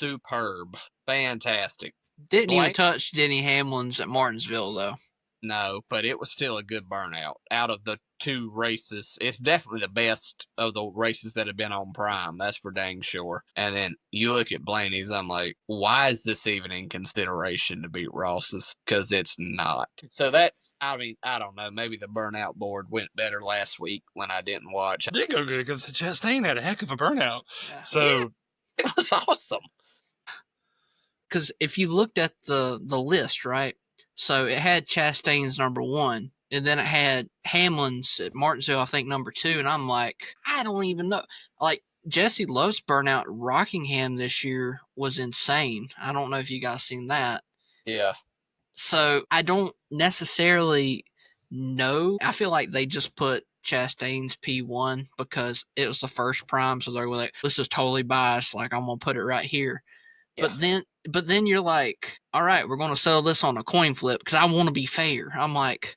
Speaker 2: superb, fantastic.
Speaker 1: Didn't even touch Denny Hamlin's at Martinsville, though.
Speaker 2: No, but it was still a good burnout. Out of the two races, it's definitely the best of the races that have been on Prime. That's for dang sure. And then you look at Blaney's, I'm like, why is this even in consideration to beat Ross's? Because it's not. So that's, I mean, I don't know. Maybe the burnout board went better last week when I didn't watch.
Speaker 3: It did go good because Chastain had a heck of a burnout.
Speaker 1: Yeah.
Speaker 3: So
Speaker 2: it was awesome.
Speaker 1: Because if you looked at the list, right? So it had Chastain's number 1, and then it had Hamlin's at Martinsville, I think, number 2. And I'm like, I don't even know. Like, Jesse Love's burnout at Rockingham this year was insane. I don't know if you guys seen that.
Speaker 2: Yeah.
Speaker 1: So I don't necessarily know. I feel like they just put Chastain's P1 because it was the first Prime. So they're like, this is totally biased. Like, I'm going to put it right here. Yeah. But then you're like, all right, we're going to settle this on a coin flip because I want to be fair. I'm like,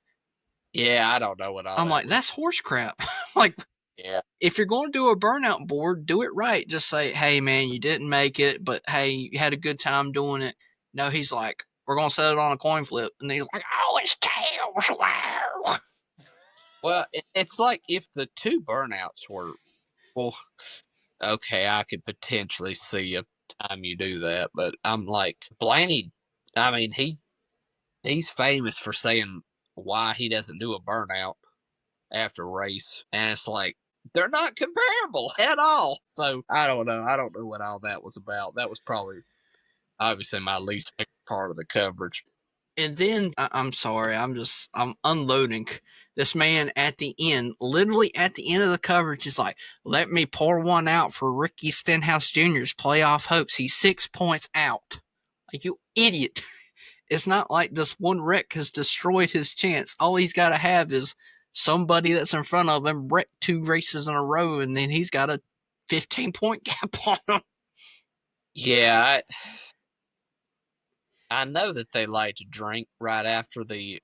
Speaker 2: yeah, I don't know what
Speaker 1: I'm like, that's horse crap. Like,
Speaker 2: yeah,
Speaker 1: if you're going to do a burnout board, do it right. Just say, hey, man, you didn't make it, but hey, you had a good time doing it. No, he's like, We're going to set it on a coin flip. And he's like, oh, it's tails. Wow.
Speaker 2: Well, it's like if the two burnouts were, well, okay, I could potentially see a time you do that, but I'm like, Blaney, I mean, he's famous for saying why he doesn't do a burnout after a race, and it's like, they're not comparable at all. So I don't know. I don't know what all that was about. That was probably obviously my least favorite part of the coverage.
Speaker 1: And then, I'm sorry, I'm unloading. This man at the end, literally at the end of the coverage, is like, let me pour one out for Ricky Stenhouse Jr.'s playoff hopes. He's 6 points out. Like, you idiot. It's not like this one wreck has destroyed his chance. All he's got to have is somebody that's in front of him wreck 2 races in a row, and then he's got a 15-point gap on him.
Speaker 2: Yeah, I know that they like to drink right after the.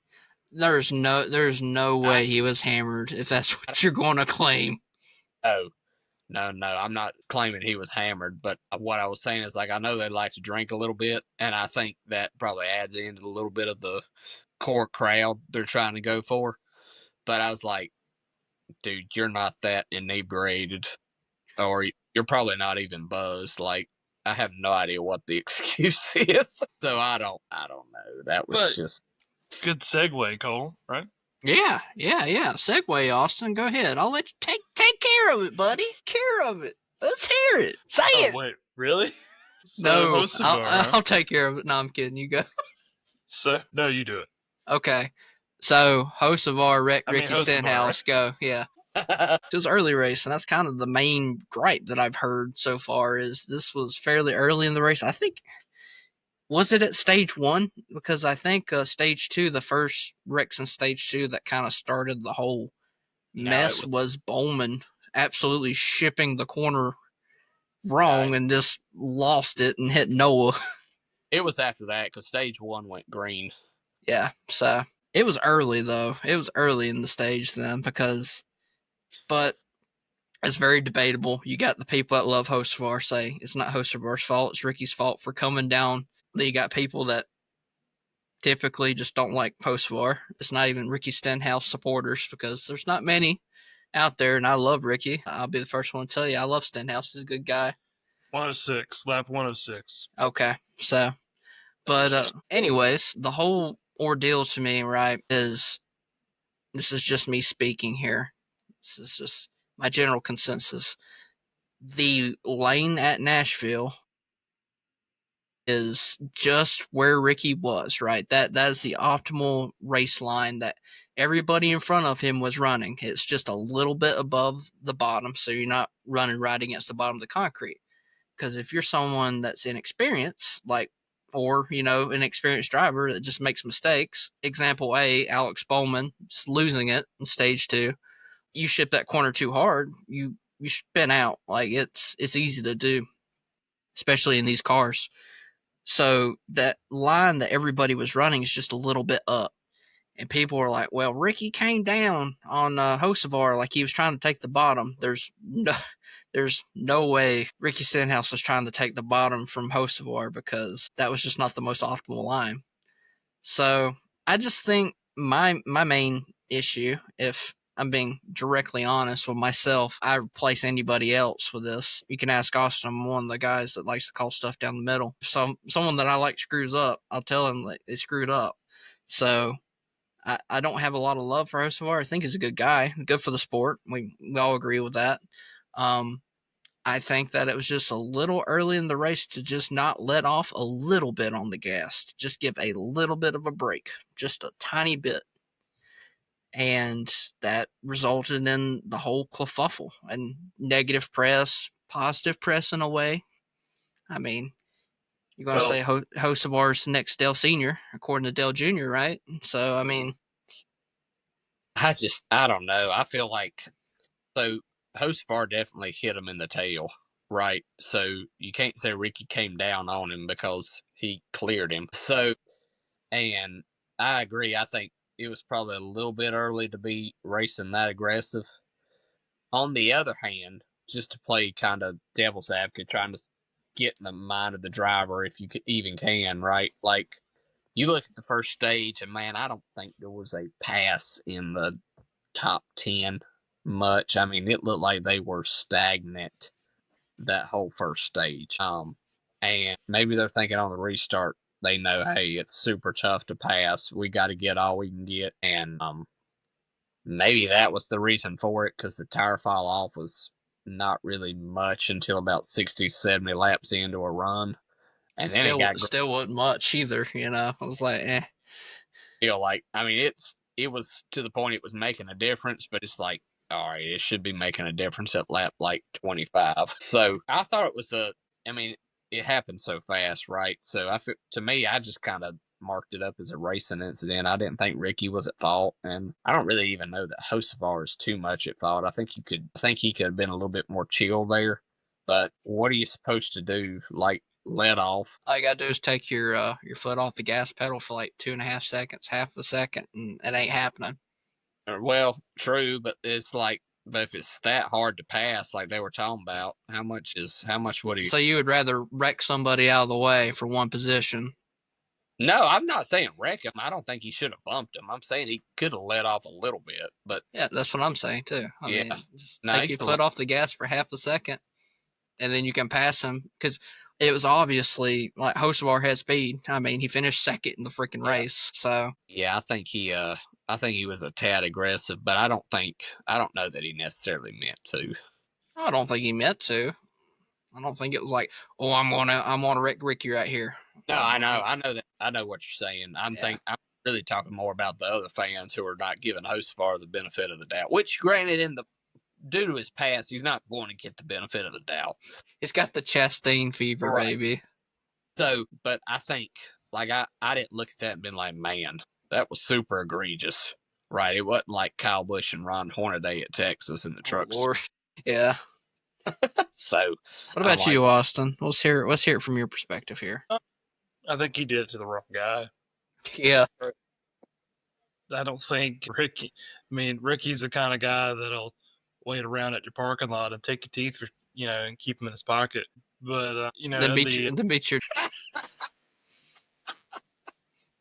Speaker 1: There's no way he was hammered if that's what you're going to claim.
Speaker 2: Oh, no, I'm not claiming he was hammered, but what I was saying is, like, I know they like to drink a little bit, and I think that probably adds into a little bit of the core crowd they're trying to go for. But I was like, dude, you're not that inebriated, or you're probably not even buzzed. Like, I have no idea what the excuse is, so I don't know. That was just
Speaker 3: good segue, Cole. Right?
Speaker 1: Yeah. Segway, Austin. Go ahead. I'll let you take care of it, buddy. Care of it. Let's hear it. Say it.
Speaker 3: Wait, really?
Speaker 1: No,
Speaker 3: Hocevar,
Speaker 1: I'll take care of it. No, I'm kidding. You go.
Speaker 3: So no, you do it.
Speaker 1: Okay. So Hocevar wrecked Ricky
Speaker 3: Hocevar,
Speaker 1: Stenhouse.
Speaker 3: right?
Speaker 1: Go. Yeah. It was early race, and that's kind of the main gripe that I've heard so far. Is this was fairly early in the race. I think. Was it at stage 1? Because I think stage 2, the first wrecks in stage 2 that kind of started the whole mess was Bowman absolutely shipping the corner wrong and just lost it and hit Noah.
Speaker 2: It was after that because stage 1 went green.
Speaker 1: Yeah, so it was early though. It was early in the stage then but it's very debatable. You got the people that love Hocevar say it's not Hocevar's fault, it's Ricky's fault for coming down. Then you got people that typically just don't like Hocevar. It's not even Ricky Stenhouse supporters because there's not many out there, and I love Ricky. I'll be the first one to tell you I love Stenhouse. He's a good guy.
Speaker 3: 106, lap 106.
Speaker 1: Okay, so, but anyways, the whole ordeal to me, right, is this is just me speaking here. This is just my general consensus. The lane at Nashville is just where Ricky was, right? That is the optimal race line that everybody in front of him was running. It's just a little bit above the bottom, so you're not running right against the bottom of the concrete. Because if you're someone that's inexperienced, like, or, an experienced driver that just makes mistakes, example A, Alex Bowman, just losing it in stage 2, you ship that corner too hard, you spin out. Like, it's easy to do, especially in these cars. So that line that everybody was running is just a little bit up. And people were like, well, Ricky came down on Hocevar like he was trying to take the bottom. There's no way Ricky Stenhouse was trying to take the bottom from Hocevar because that was just not the most optimal line. So I just think my main issue, if I'm being directly honest with myself, I replace anybody else with this. You can ask Austin. I'm one of the guys that likes to call stuff down the middle. If someone that I like screws up, I'll tell him that they screwed up. So I don't have a lot of love for Hocevar. I think he's a good guy, good for the sport. We all agree with that. I think that it was just a little early in the race to just not let off a little bit on the gas. Just give a little bit of a break, just a tiny bit. And that resulted in the whole kerfuffle and negative press, positive press in a way. I mean, you're going to say Hocevar's next Dale Sr., according to Dale Jr., right? So, I mean,
Speaker 2: I don't know. I feel like, so Hocevar definitely hit him in the tail, right? So you can't say Ricky came down on him because he cleared him. So, and I agree. I think it was probably a little bit early to be racing that aggressive. On the other hand, just to play kind of devil's advocate, trying to get in the mind of the driver if you even can, right? Like, you look at the first stage, and man, I don't think there was a pass in the top 10 much. I mean, it looked like they were stagnant that whole first stage. And maybe they're thinking on the restart, they know, hey, it's super tough to pass. We got to get all we can get. And maybe that was the reason for it, because the tire fall off was not really much until about 60, 70 laps into a run. And then it got
Speaker 1: Still wasn't much either, you know. I was like, eh.
Speaker 2: feel like, I mean, it was to the point it was making a difference, but it's like, all right, it should be making a difference at lap like 25. So I thought it was I mean, it happened so fast, right? So to me, I just kind of marked it up as a racing incident. I didn't think Ricky was at fault, and I don't really even know that Hocevar is too much at fault. I think he could have been a little bit more chill there. But what are you supposed to do? Like, let off?
Speaker 1: All you gotta do is take your foot off the gas pedal for like 2.5 seconds, half a second, and it ain't happening.
Speaker 2: Well, true, but it's like, but if it's that hard to pass, like they were talking about, how much would he?
Speaker 1: So you would rather wreck somebody out of the way for one position?
Speaker 2: No, I'm not saying wreck him. I don't think he should have bumped him. I'm saying he could have let off a little bit, but
Speaker 1: Yeah, that's what I'm saying too. I
Speaker 2: yeah,
Speaker 1: mean, just
Speaker 2: no,
Speaker 1: take your foot off the gas for half a second, and then you can pass him, because it was obviously like Hocevar had speed. I mean, he finished second in the freaking race. So
Speaker 2: yeah, I think he was a tad aggressive, but I don't know that he necessarily meant to.
Speaker 1: I don't think he meant to. I don't think it was like, oh, I'm gonna wreck Ricky right here.
Speaker 2: No, I know what you're saying. I'm really talking more about the other fans who are not giving Hocevar the benefit of the doubt. Which, granted, due to his past, he's not going to get the benefit of the doubt.
Speaker 1: He's got the Chastain fever, right, baby.
Speaker 2: So, but I think, like, I didn't look at that and been like, man, that was super egregious. Right? It wasn't like Kyle Busch and Ron Hornaday at Texas in the trucks.
Speaker 1: Lord. Yeah.
Speaker 2: So,
Speaker 1: what about you, Austin? Let's hear it from your perspective here.
Speaker 3: I think he did it to the wrong guy.
Speaker 1: Yeah.
Speaker 3: I don't think Ricky. I mean, Ricky's the kind of guy that'll wait around at your parking lot and take your teeth, and keep them in his pocket. But
Speaker 1: then beat your.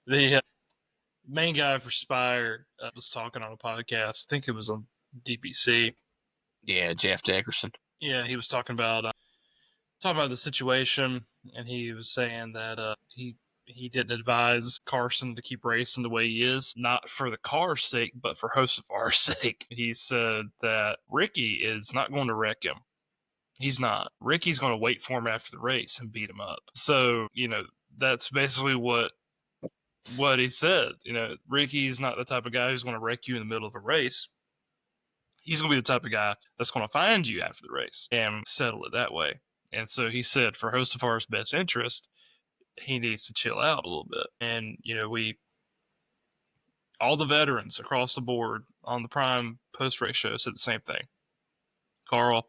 Speaker 3: The main guy for Spire was talking on a podcast. I think it was on DPC.
Speaker 2: Yeah, Jeff Dickerson.
Speaker 3: Yeah, he was talking about the situation, and he was saying that he didn't advise Carson to keep racing the way he is, not for the car's sake, but for Hocevar's sake. He said that Ricky is not going to wreck him. He's not. Ricky's going to wait for him after the race and beat him up. So, that's basically what he said. Ricky's not the type of guy who's going to wreck you in the middle of a race. He's going to be the type of guy that's going to find you after the race and settle it that way. And so he said for Hocevar's best interest, he needs to chill out a little bit. And, all the veterans across the board on the Prime post-race show said the same thing. Carl,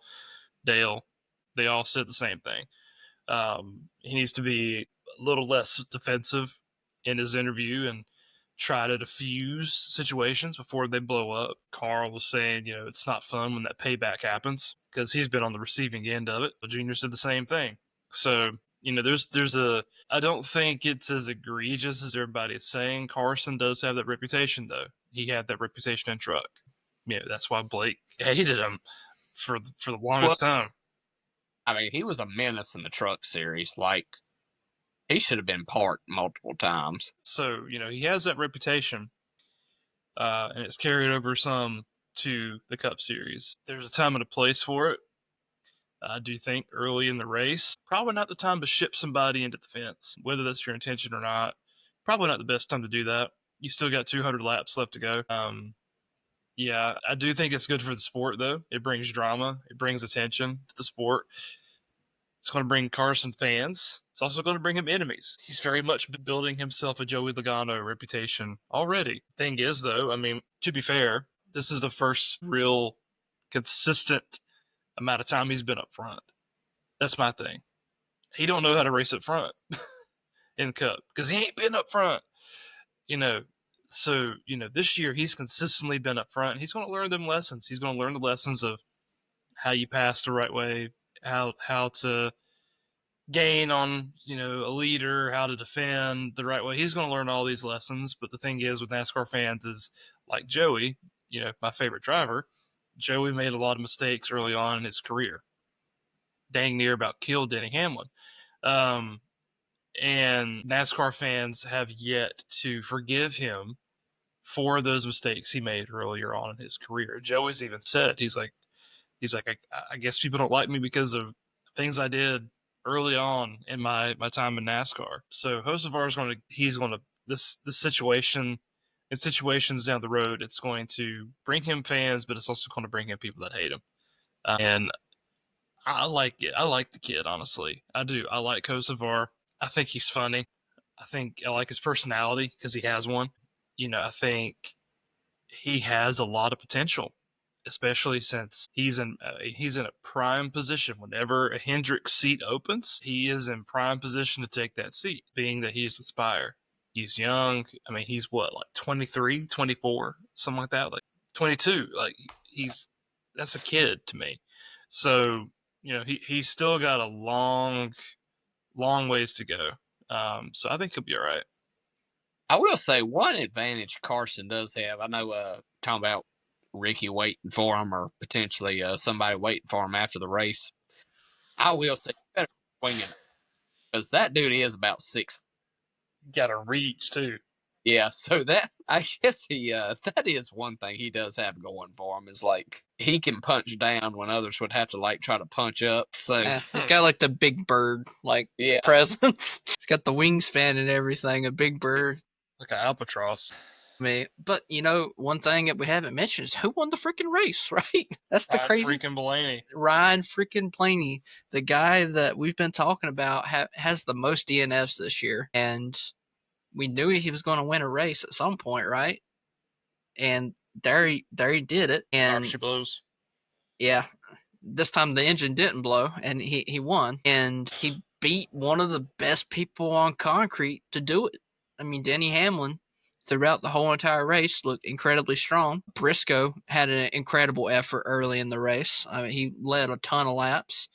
Speaker 3: Dale, they all said the same thing. He needs to be a little less defensive in his interview and try to diffuse situations before they blow up. Carl was saying, it's not fun when that payback happens, because he's been on the receiving end of it. Junior said the same thing. So, I don't think it's as egregious as everybody is saying. Carson does have that reputation, though. He had that reputation in truck. That's why Blake hated him for the longest time.
Speaker 2: I mean, he was a menace in the truck series. Like, he should have been parked multiple times.
Speaker 3: So, he has that reputation, and it's carried over some to the Cup Series. There's a time and a place for it. I do think early in the race, probably not the time to ship somebody into the fence, whether that's your intention or not. Probably not the best time to do that. You still got 200 laps left to go. Yeah, I do think it's good for the sport, though. It brings drama. It brings attention to the sport. It's going to bring Carson fans. It's also going to bring him enemies. He's very much building himself a Joey Logano reputation already. Thing is, though, I mean, to be fair, this is the first real consistent amount of time he's been up front. That's my thing. He don't know how to race up front in Cup because he ain't been up front. So, this year he's consistently been up front. He's going to learn them lessons. He's going to learn the lessons of how you pass the right way, how to gain on, a leader, how to defend the right way. He's going to learn all these lessons. But the thing is with NASCAR fans is like Joey, my favorite driver, Joey made a lot of mistakes early on in his career. Dang near about killed Denny Hamlin. And NASCAR fans have yet to forgive him for those mistakes he made earlier on in his career. Joey's even said, he's like, I guess people don't like me because of things I did early on in my time in NASCAR. So Hocevar is going to this situation and situations down the road. It's going to bring him fans, but it's also going to bring him people that hate him. And I like it. I like the kid, honestly. I do. I like Hocevar. I think he's funny. I like his personality because he has one. I think he has a lot of potential, especially since he's in a prime position. Whenever a Hendrick seat opens, he is in prime position to take that seat, being that he's with Spire. He's young. I mean, he's what, like 23, 24, something like that, like 22. Like that's a kid to me. So, he's still got a long ways to go. So I think he'll be all right.
Speaker 2: I will say one advantage Carson does have. I know, talking about Ricky waiting for him or potentially somebody waiting for him after the race. I will say better swinging because that dude is about 6.
Speaker 3: Got to reach too.
Speaker 2: Yeah, so that I guess that is one thing he does have going for him is like he can punch down when others would have to like try to punch up. So
Speaker 1: Yeah, he's got like the big bird
Speaker 2: yeah,
Speaker 1: presence. He's got the wingspan and everything, a big bird.
Speaker 3: Like an albatross.
Speaker 1: But one thing that we haven't mentioned is who won the freaking race, right? That's the
Speaker 3: Ryan
Speaker 1: crazy.
Speaker 3: freaking Blaney.
Speaker 1: Ryan freaking Blaney, the guy that we've been talking about, has the most DNFs this year, and we knew he was going to win a race at some point, right? And there he did it, and
Speaker 3: she blows.
Speaker 1: Yeah, this time the engine didn't blow, and he won, and he beat one of the best people on concrete to do it. I mean, Denny Hamlin, throughout the whole entire race, looked incredibly strong. Briscoe had an incredible effort early in the race. I mean, he led a ton of laps,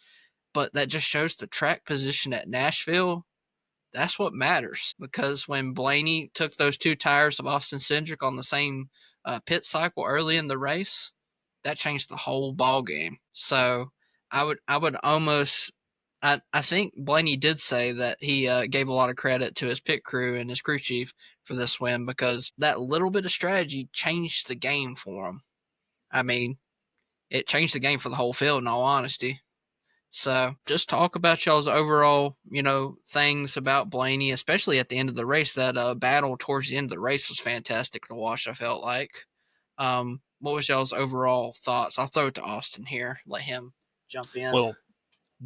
Speaker 1: but that just shows the track position at Nashville. That's what matters, because when Blaney took those 2 tires of Austin Cindric on the same pit cycle early in the race, that changed the whole ball game. So I would almost I think Blaney did say that he gave a lot of credit to his pit crew and his crew chief for this win, because that little bit of strategy changed the game for him. I mean, it changed the game for the whole field, in all honesty. So just talk about y'all's overall, things about Blaney, especially at the end of the race. That battle towards the end of the race was fantastic to watch, I felt like. What was y'all's overall thoughts? I'll throw it to Austin here. Let him jump in.
Speaker 3: Well,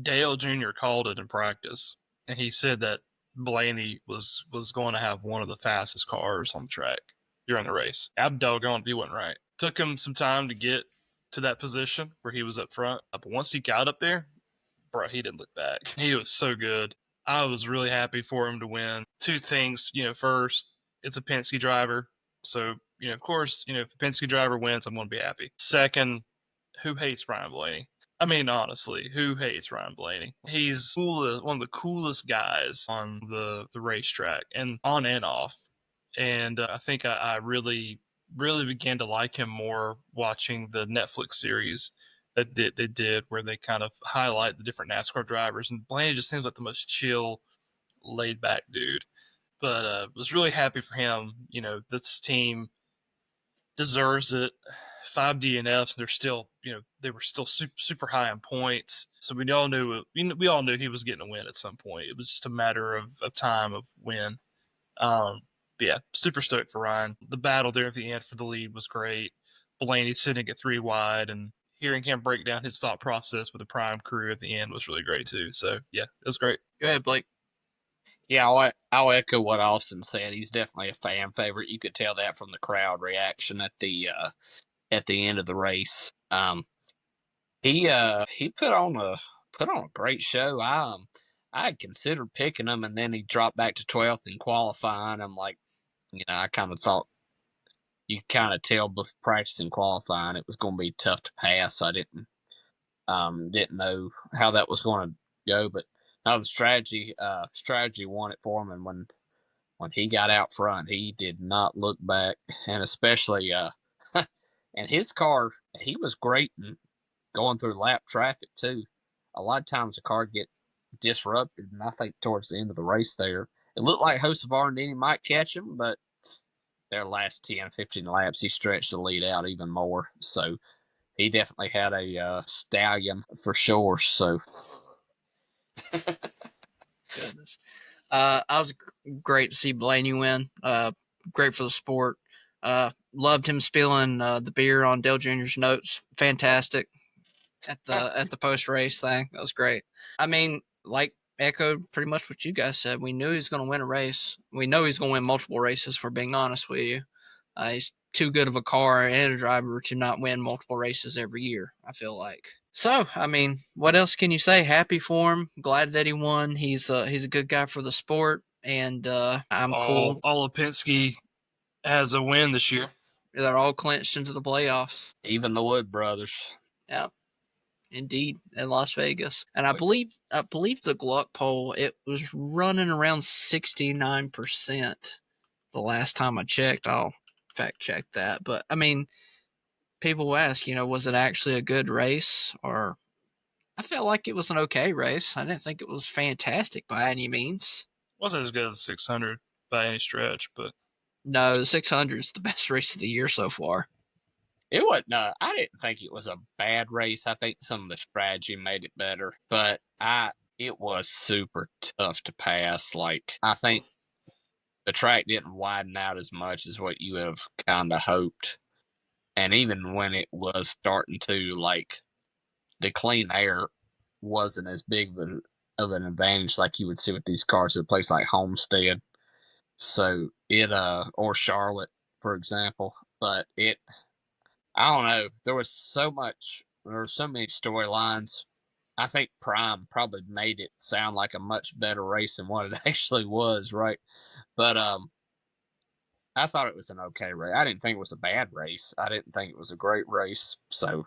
Speaker 3: Dale Jr. called it in practice, and he said that Blaney was going to have one of the fastest cars on the track during the race. Doggone, he wasn't right. Took him some time to get to that position where he was up front, but once he got up there, bro, he didn't look back. He was so good. I was really happy for him to win. 2 things, first, it's a Penske driver. So, of course, if a Penske driver wins, I'm going to be happy. Second, who hates Ryan Blaney? I mean, honestly, who hates Ryan Blaney? He's one of the coolest guys on the racetrack, and on and off. And I think I really, really began to like him more watching the Netflix series that they did, where they kind of highlight the different NASCAR drivers. And Blaney just seems like the most chill, laid back dude. But was really happy for him. This team deserves it. 5 DNFs. They're still, they were still super high on points. So we all knew he was getting a win at some point. It was just a matter of time of when. But yeah, super stoked for Ryan. The battle there at the end for the lead was great. Blaney sitting at 3 wide, and hearing him break down his thought process with the prime crew at the end was really great too. So yeah, it was great.
Speaker 1: Go ahead, Blake.
Speaker 2: Yeah, I'll echo what Austin said. He's definitely a fan favorite. You could tell that from the crowd reaction at the end of the race. He put on a great show. I had considered picking him, and then he dropped back to 12th in qualifying. I'm like, I kind of thought you could kind of tell with practicing qualifying it was going to be tough to pass. I didn't know how that was going to go, but No, the strategy won it for him, and when he got out front, he did not look back, and especially and his car, he was great in going through lap traffic too. A lot of times the car get disrupted, and I think towards the end of the race there, it looked like Hocevar and Denny might catch him, but their last 10, 15 laps, he stretched the lead out even more. So he definitely had a stallion for sure. So
Speaker 1: Goodness. I was great to see Blaney win. Great for the sport. Loved him spilling the beer on Dale Jr.'s notes. Fantastic at the post race thing. That was great. I mean, like echoed pretty much what you guys said. We knew he was going to win a race. We know he's going to win multiple races. For being honest with you, he's too good of a car and a driver to not win multiple races every year, I feel like. So, I mean, what else can you say? Happy for him. Glad that he won. He's a good guy for the sport, and I'm cool.
Speaker 3: All of Penske has a win this year.
Speaker 1: They're all clinched into the playoffs.
Speaker 2: even the Wood brothers.
Speaker 1: Yeah, indeed, in Las Vegas. And I believe the Gluck poll, it was running around 69% the last time I checked. I'll fact check that. But I mean, people ask, was it actually a good race? Or I felt like it was an okay race. I didn't think it was fantastic by any means.
Speaker 3: Wasn't as good as the 600 by any stretch, but
Speaker 1: No, the 600 is the best race of the year so far.
Speaker 2: It wasn't. I didn't think it was a bad race. I think some of the strategy made it better, but it was super tough to pass. Like, I think the track didn't widen out as much as what you have kind of hoped, and even when it was starting to, like, the clean air wasn't as big of an advantage like you would see with these cars at a place like Homestead. So or Charlotte, for example, but I don't know. There were so many storylines. I think Prime probably made it sound like a much better race than what it actually was, right? But I thought it was an okay race. I didn't think it was a bad race. I didn't think it was a great race. So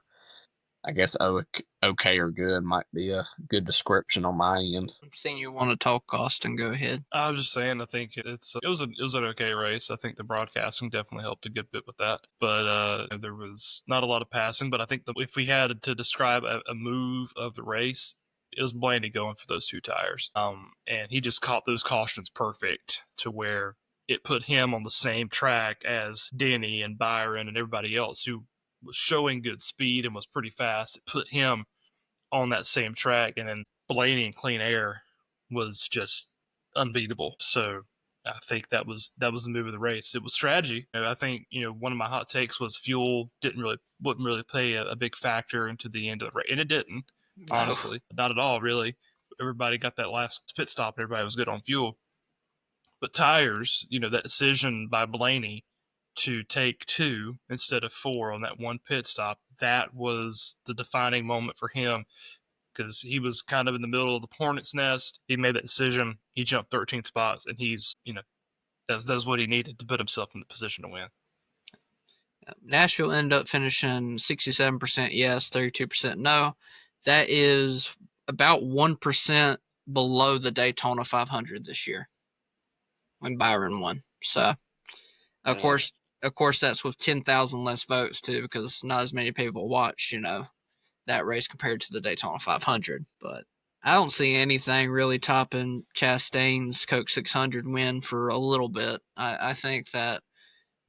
Speaker 2: I guess okay or good might be a good description on my end.
Speaker 1: I'm seeing you want to talk, Austin. Go ahead.
Speaker 3: I was just saying, I think it was an okay race. I think the broadcasting definitely helped a good bit with that, but there was not a lot of passing. But I think if we had to describe a move of the race, it was Blaney going for those two tires. And he just caught those cautions perfect to where it put him on the same track as Denny and Byron and everybody else who was showing good speed and was pretty fast. It put him on that same track, and then Blaney in clean air was just unbeatable. So I think that was the move of the race. It was strategy. I think one of my hot takes was fuel wouldn't really play a big factor into the end of the race, and it didn't. Honestly, not at all. Really, everybody got that last pit stop, and everybody was good on fuel. But tires, that decision by Blaney to take 2 instead of 4 on that one pit stop, that was the defining moment for him, because he was kind of in the middle of the hornet's nest. He made that decision. He jumped 13 spots, and that's what he needed to put himself in the position to win.
Speaker 1: Nashville ended up finishing 67% yes, 32% no. That is about 1% below the Daytona 500 this year when Byron won. So, of course, that's with 10,000 less votes too, because not as many people watch, that race compared to the Daytona 500. But I don't see anything really topping Chastain's Coke 600 win for a little bit. I think that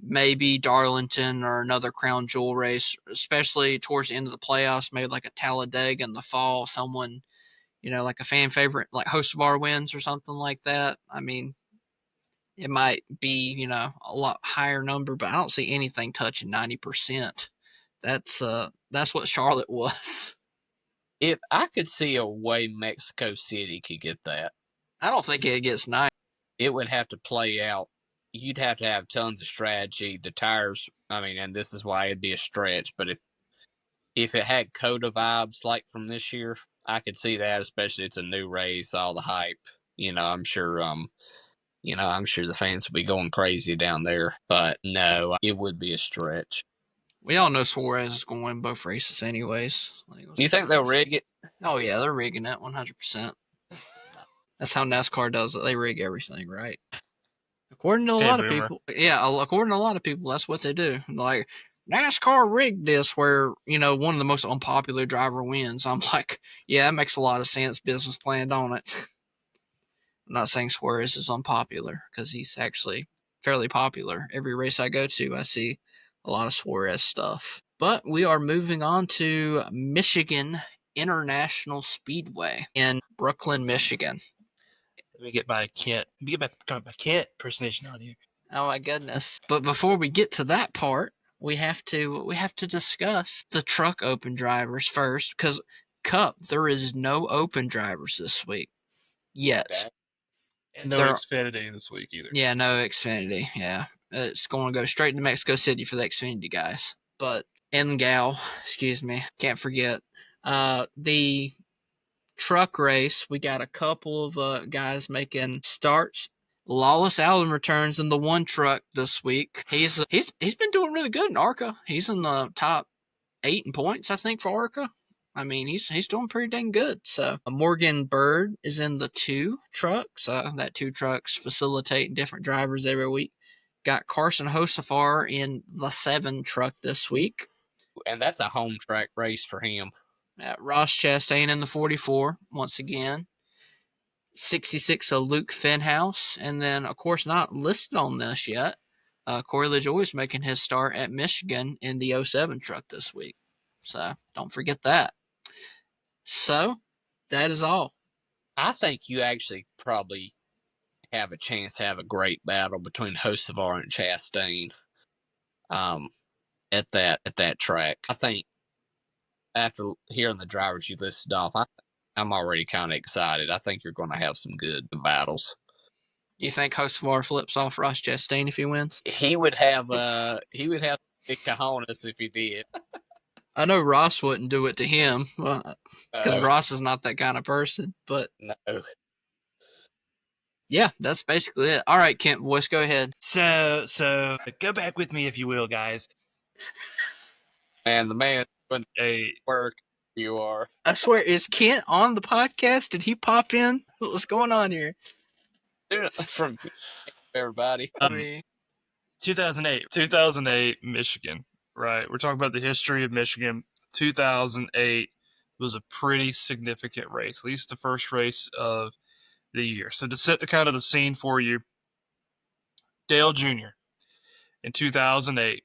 Speaker 1: maybe Darlington or another crown jewel race, especially towards the end of the playoffs, maybe like a Talladega in the fall, someone, like a fan favorite, like Hocevar wins or something like that. I mean, it might be, a lot higher number, but I don't see anything touching 90%. That's what Charlotte was.
Speaker 2: If I could see a way Mexico City could get that,
Speaker 1: I don't think it gets 90.
Speaker 2: It would have to play out. You'd have to have tons of strategy. The tires, I mean, and this is why it'd be a stretch, but if it had Coda vibes like from this year, I could see that, especially it's a new race, all the hype. I'm sure I'm sure the fans would be going crazy down there. But no, it would be a stretch.
Speaker 1: We all know Suarez is going to win both races anyways.
Speaker 2: You think they'll rig it?
Speaker 1: Oh, yeah, they're rigging it 100%. That's how NASCAR does it. They rig everything, right? According to a
Speaker 3: Okay,
Speaker 1: lot of
Speaker 3: boomer.
Speaker 1: people, yeah, according to a lot of people, that's what they do. Like, NASCAR rigged this where, one of the most unpopular driver wins. I'm like, yeah, that makes a lot of sense, business plan, don't it? I'm not saying Suarez is unpopular, because he's actually fairly popular. Every race I go to, I see a lot of Suarez stuff. But we are moving on to Michigan International Speedway in Brooklyn, Michigan.
Speaker 3: Let me get my Kent impersonation on here.
Speaker 1: Oh my goodness. But before we get to that part, we have to discuss the truck open drivers first, because Cup, there is no open drivers this week yet.
Speaker 3: And no Xfinity this week either.
Speaker 1: Yeah, no Xfinity. Yeah, it's going to go straight to Mexico City for the Xfinity guys. But gal, excuse me, can't forget the truck race. We got a couple of guys making starts. Lawless Allen returns in the one truck this week. He's been doing really good in ARCA. He's in the top 8 in points, I think, for ARCA. I mean, he's doing pretty dang good. So Morgan Bird is in the 2 trucks. That 2 trucks facilitate different drivers every week. Got Carson Hocevar in the 7 truck this week.
Speaker 2: And that's a home track race for him.
Speaker 1: Ross Chastain in the 44 once again. 66 of Luke Stenhouse, and then of course not listed on this yet. Corey LaJoie is making his start at Michigan in the 07 truck this week. So don't forget that. So that is all.
Speaker 2: I think you actually probably have a chance to have a great battle between Hocevar and Chastain at that track. I think after hearing the drivers you listed off, I'm already kind of excited. I think you're going to have some good battles.
Speaker 1: You think Hocevar flips off Ross Chastain if he wins?
Speaker 2: He would have big cojones if he did.
Speaker 1: I know Ross wouldn't do it to him because Ross is not that kind of person. But
Speaker 2: no.
Speaker 1: Yeah, that's basically it. All right, Kent, voice, go ahead.
Speaker 3: So go back with me if you will, guys.
Speaker 2: And the man wouldn't work. You are.
Speaker 1: I swear, is Kent on the podcast? Did he pop in? What's going on here?
Speaker 2: From everybody.
Speaker 3: 2008, Michigan. Right, we're talking about the history of Michigan. 2008 was a pretty significant race, at least the first race of the year. So to set the kind of the scene for you, Dale Jr. in 2008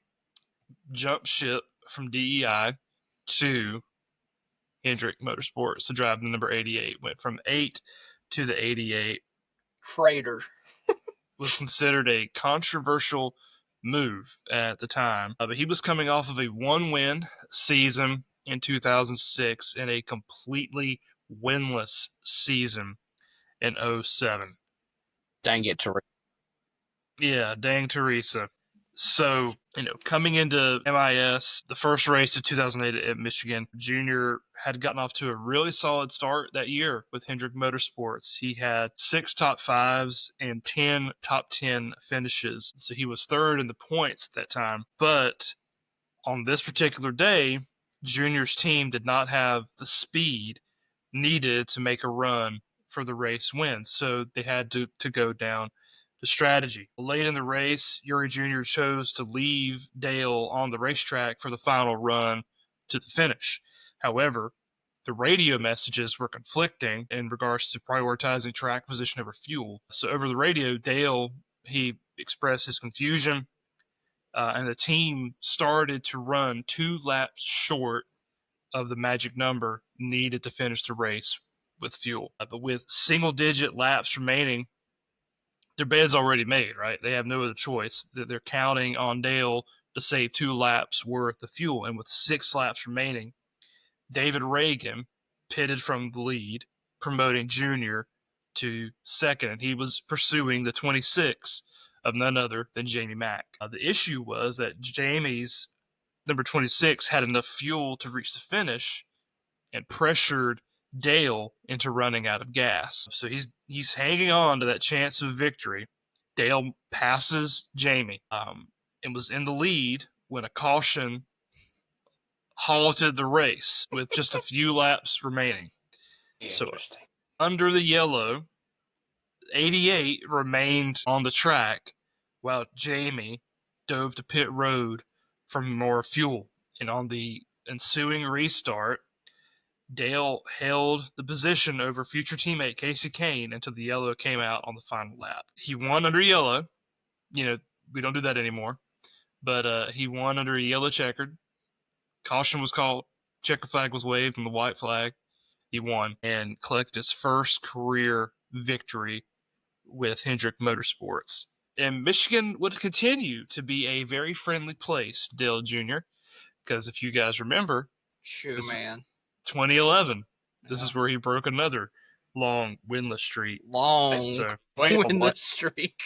Speaker 3: jumped ship from DEI to Hendrick Motorsports to drive the number 88. Went from 8 to the 88.
Speaker 1: Crater.
Speaker 3: Was considered a controversial move at the time. But he was coming off of a 1-win season in 2006 and a completely winless season in 07.
Speaker 2: Dang it, Teresa.
Speaker 3: Yeah, dang Teresa. So, coming into MIS, the first race of 2008 at Michigan, Junior had gotten off to a really solid start that year with Hendrick Motorsports. He had 6 top 5s and 10 top 10 finishes. So he was third in the points at that time. But on this particular day, Junior's team did not have the speed needed to make a run for the race win. So they had to go down the strategy. Late in the race, Yuri Jr. chose to leave Dale on the racetrack for the final run to the finish. However, the radio messages were conflicting in regards to prioritizing track position over fuel. So over the radio, Dale, he expressed his confusion, and the team started to run 2 laps short of the magic number needed to finish the race with fuel. But with single-digit laps remaining, their bed's already made, right? They have no other choice. They're counting on Dale to save 2 laps worth of fuel. And with 6 laps remaining, David Reagan pitted from the lead, promoting Junior to second. And he was pursuing the 26 of none other than Jamie Mack. The issue was that Jamie's number 26 had enough fuel to reach the finish and pressured Dale into running out of gas. So he's hanging on to that chance of victory. Dale passes Jamie and was in the lead when a caution halted the race with just a few laps remaining.
Speaker 2: Interesting.
Speaker 3: So under the yellow, 88 remained on the track while Jamie dove to pit road for more fuel. And on the ensuing restart, Dale held the position over future teammate Casey Kane until the yellow came out on the final lap. He won under yellow. We don't do that anymore. But he won under a yellow checkered. Caution was called. Checker flag was waved and the white flag. He won and collected his first career victory with Hendrick Motorsports. And Michigan would continue to be a very friendly place, Dale Jr., because if you guys remember,
Speaker 1: man.
Speaker 3: 2011, this is where he broke another long winless streak.
Speaker 1: Winless streak.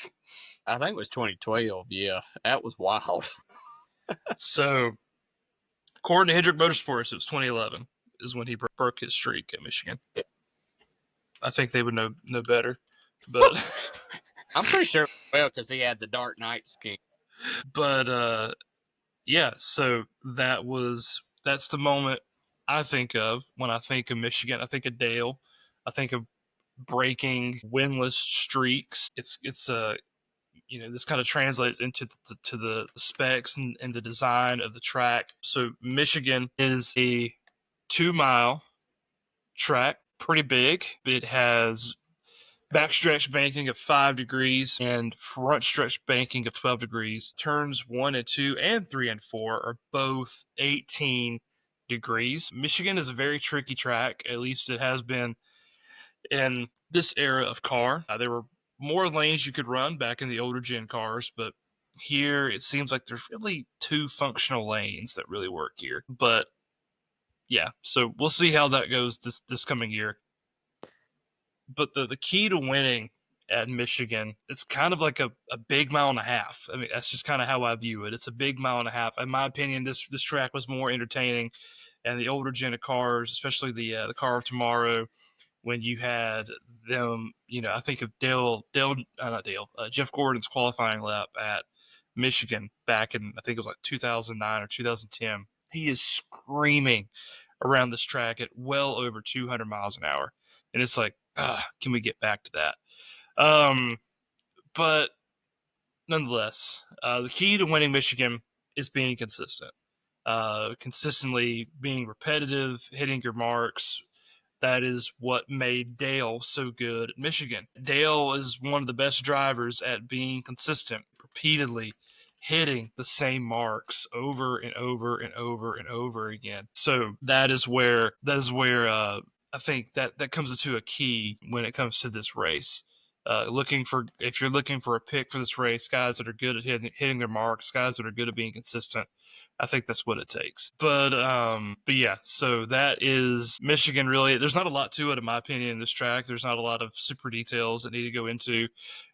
Speaker 2: I think it was 2012. Yeah, that was wild.
Speaker 3: So, according to Hendrick Motorsports, it was 2011 is when he broke his streak at Michigan. I think they would know better, but
Speaker 2: I'm pretty sure because he had the Dark Knight skin.
Speaker 3: But yeah, so that's the moment I think of when I think of Michigan. I think of Dale. I think of breaking winless streaks. It's this kind of translates into the specs and the design of the track. So Michigan is a 2-mile track, pretty big. It has backstretch banking of 5 degrees and front stretch banking of 12 degrees. Turns 1 and 2 and 3 and 4 are both 18 degrees. Michigan is a very tricky track, at least it has been in this era of car. There were more lanes you could run back in the older gen cars, but here it seems like there's really 2 functional lanes that really work here. But yeah, so we'll see how that goes this coming year. But the key to winning at Michigan, it's kind of like a big mile and a half. I mean, that's just kind of how I view it. It's a big mile and a half. In my opinion, this track was more entertaining, and the older gen of cars, especially the car of tomorrow, when you had them, I think of Jeff Gordon's qualifying lap at Michigan back in, I think it was like 2009 or 2010. He is screaming around this track at well over 200 miles an hour. And it's like, can we get back to that? But nonetheless, the key to winning Michigan is being consistent. Consistently being repetitive, hitting your marks. That is what made Dale so good at Michigan. Dale is one of the best drivers at being consistent, repeatedly hitting the same marks over and over and over and over again. So that is where I think that comes into a key when it comes to this race. If you're looking for a pick for this race, guys that are good at hitting their marks, guys that are good at being consistent, I think that's what it takes. But yeah, so that is Michigan. Really, there's not a lot to it, in my opinion, in this track. There's not a lot of super details that need to go into.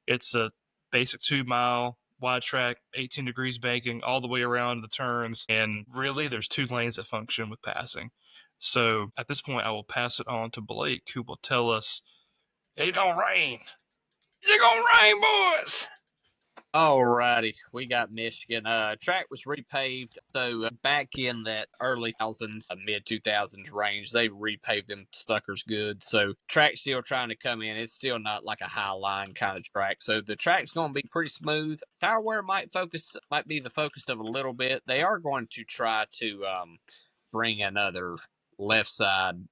Speaker 3: It's a basic 2-mile wide track, 18 degrees banking all the way around the turns, and really, there's 2 lanes that function with passing. So at this point, I will pass it on to Blake, who will tell us it's gonna rain. It's gonna rain, boys.
Speaker 2: Alrighty, we got Michigan. Track was repaved, so back in that early 2000s, mid 2000s range, they repaved them suckers good. So track's still trying to come in. It's still not like a high line kind of track. So the track's going to be pretty smooth. Tire wear might be the focus of a little bit. They are going to try to bring another left side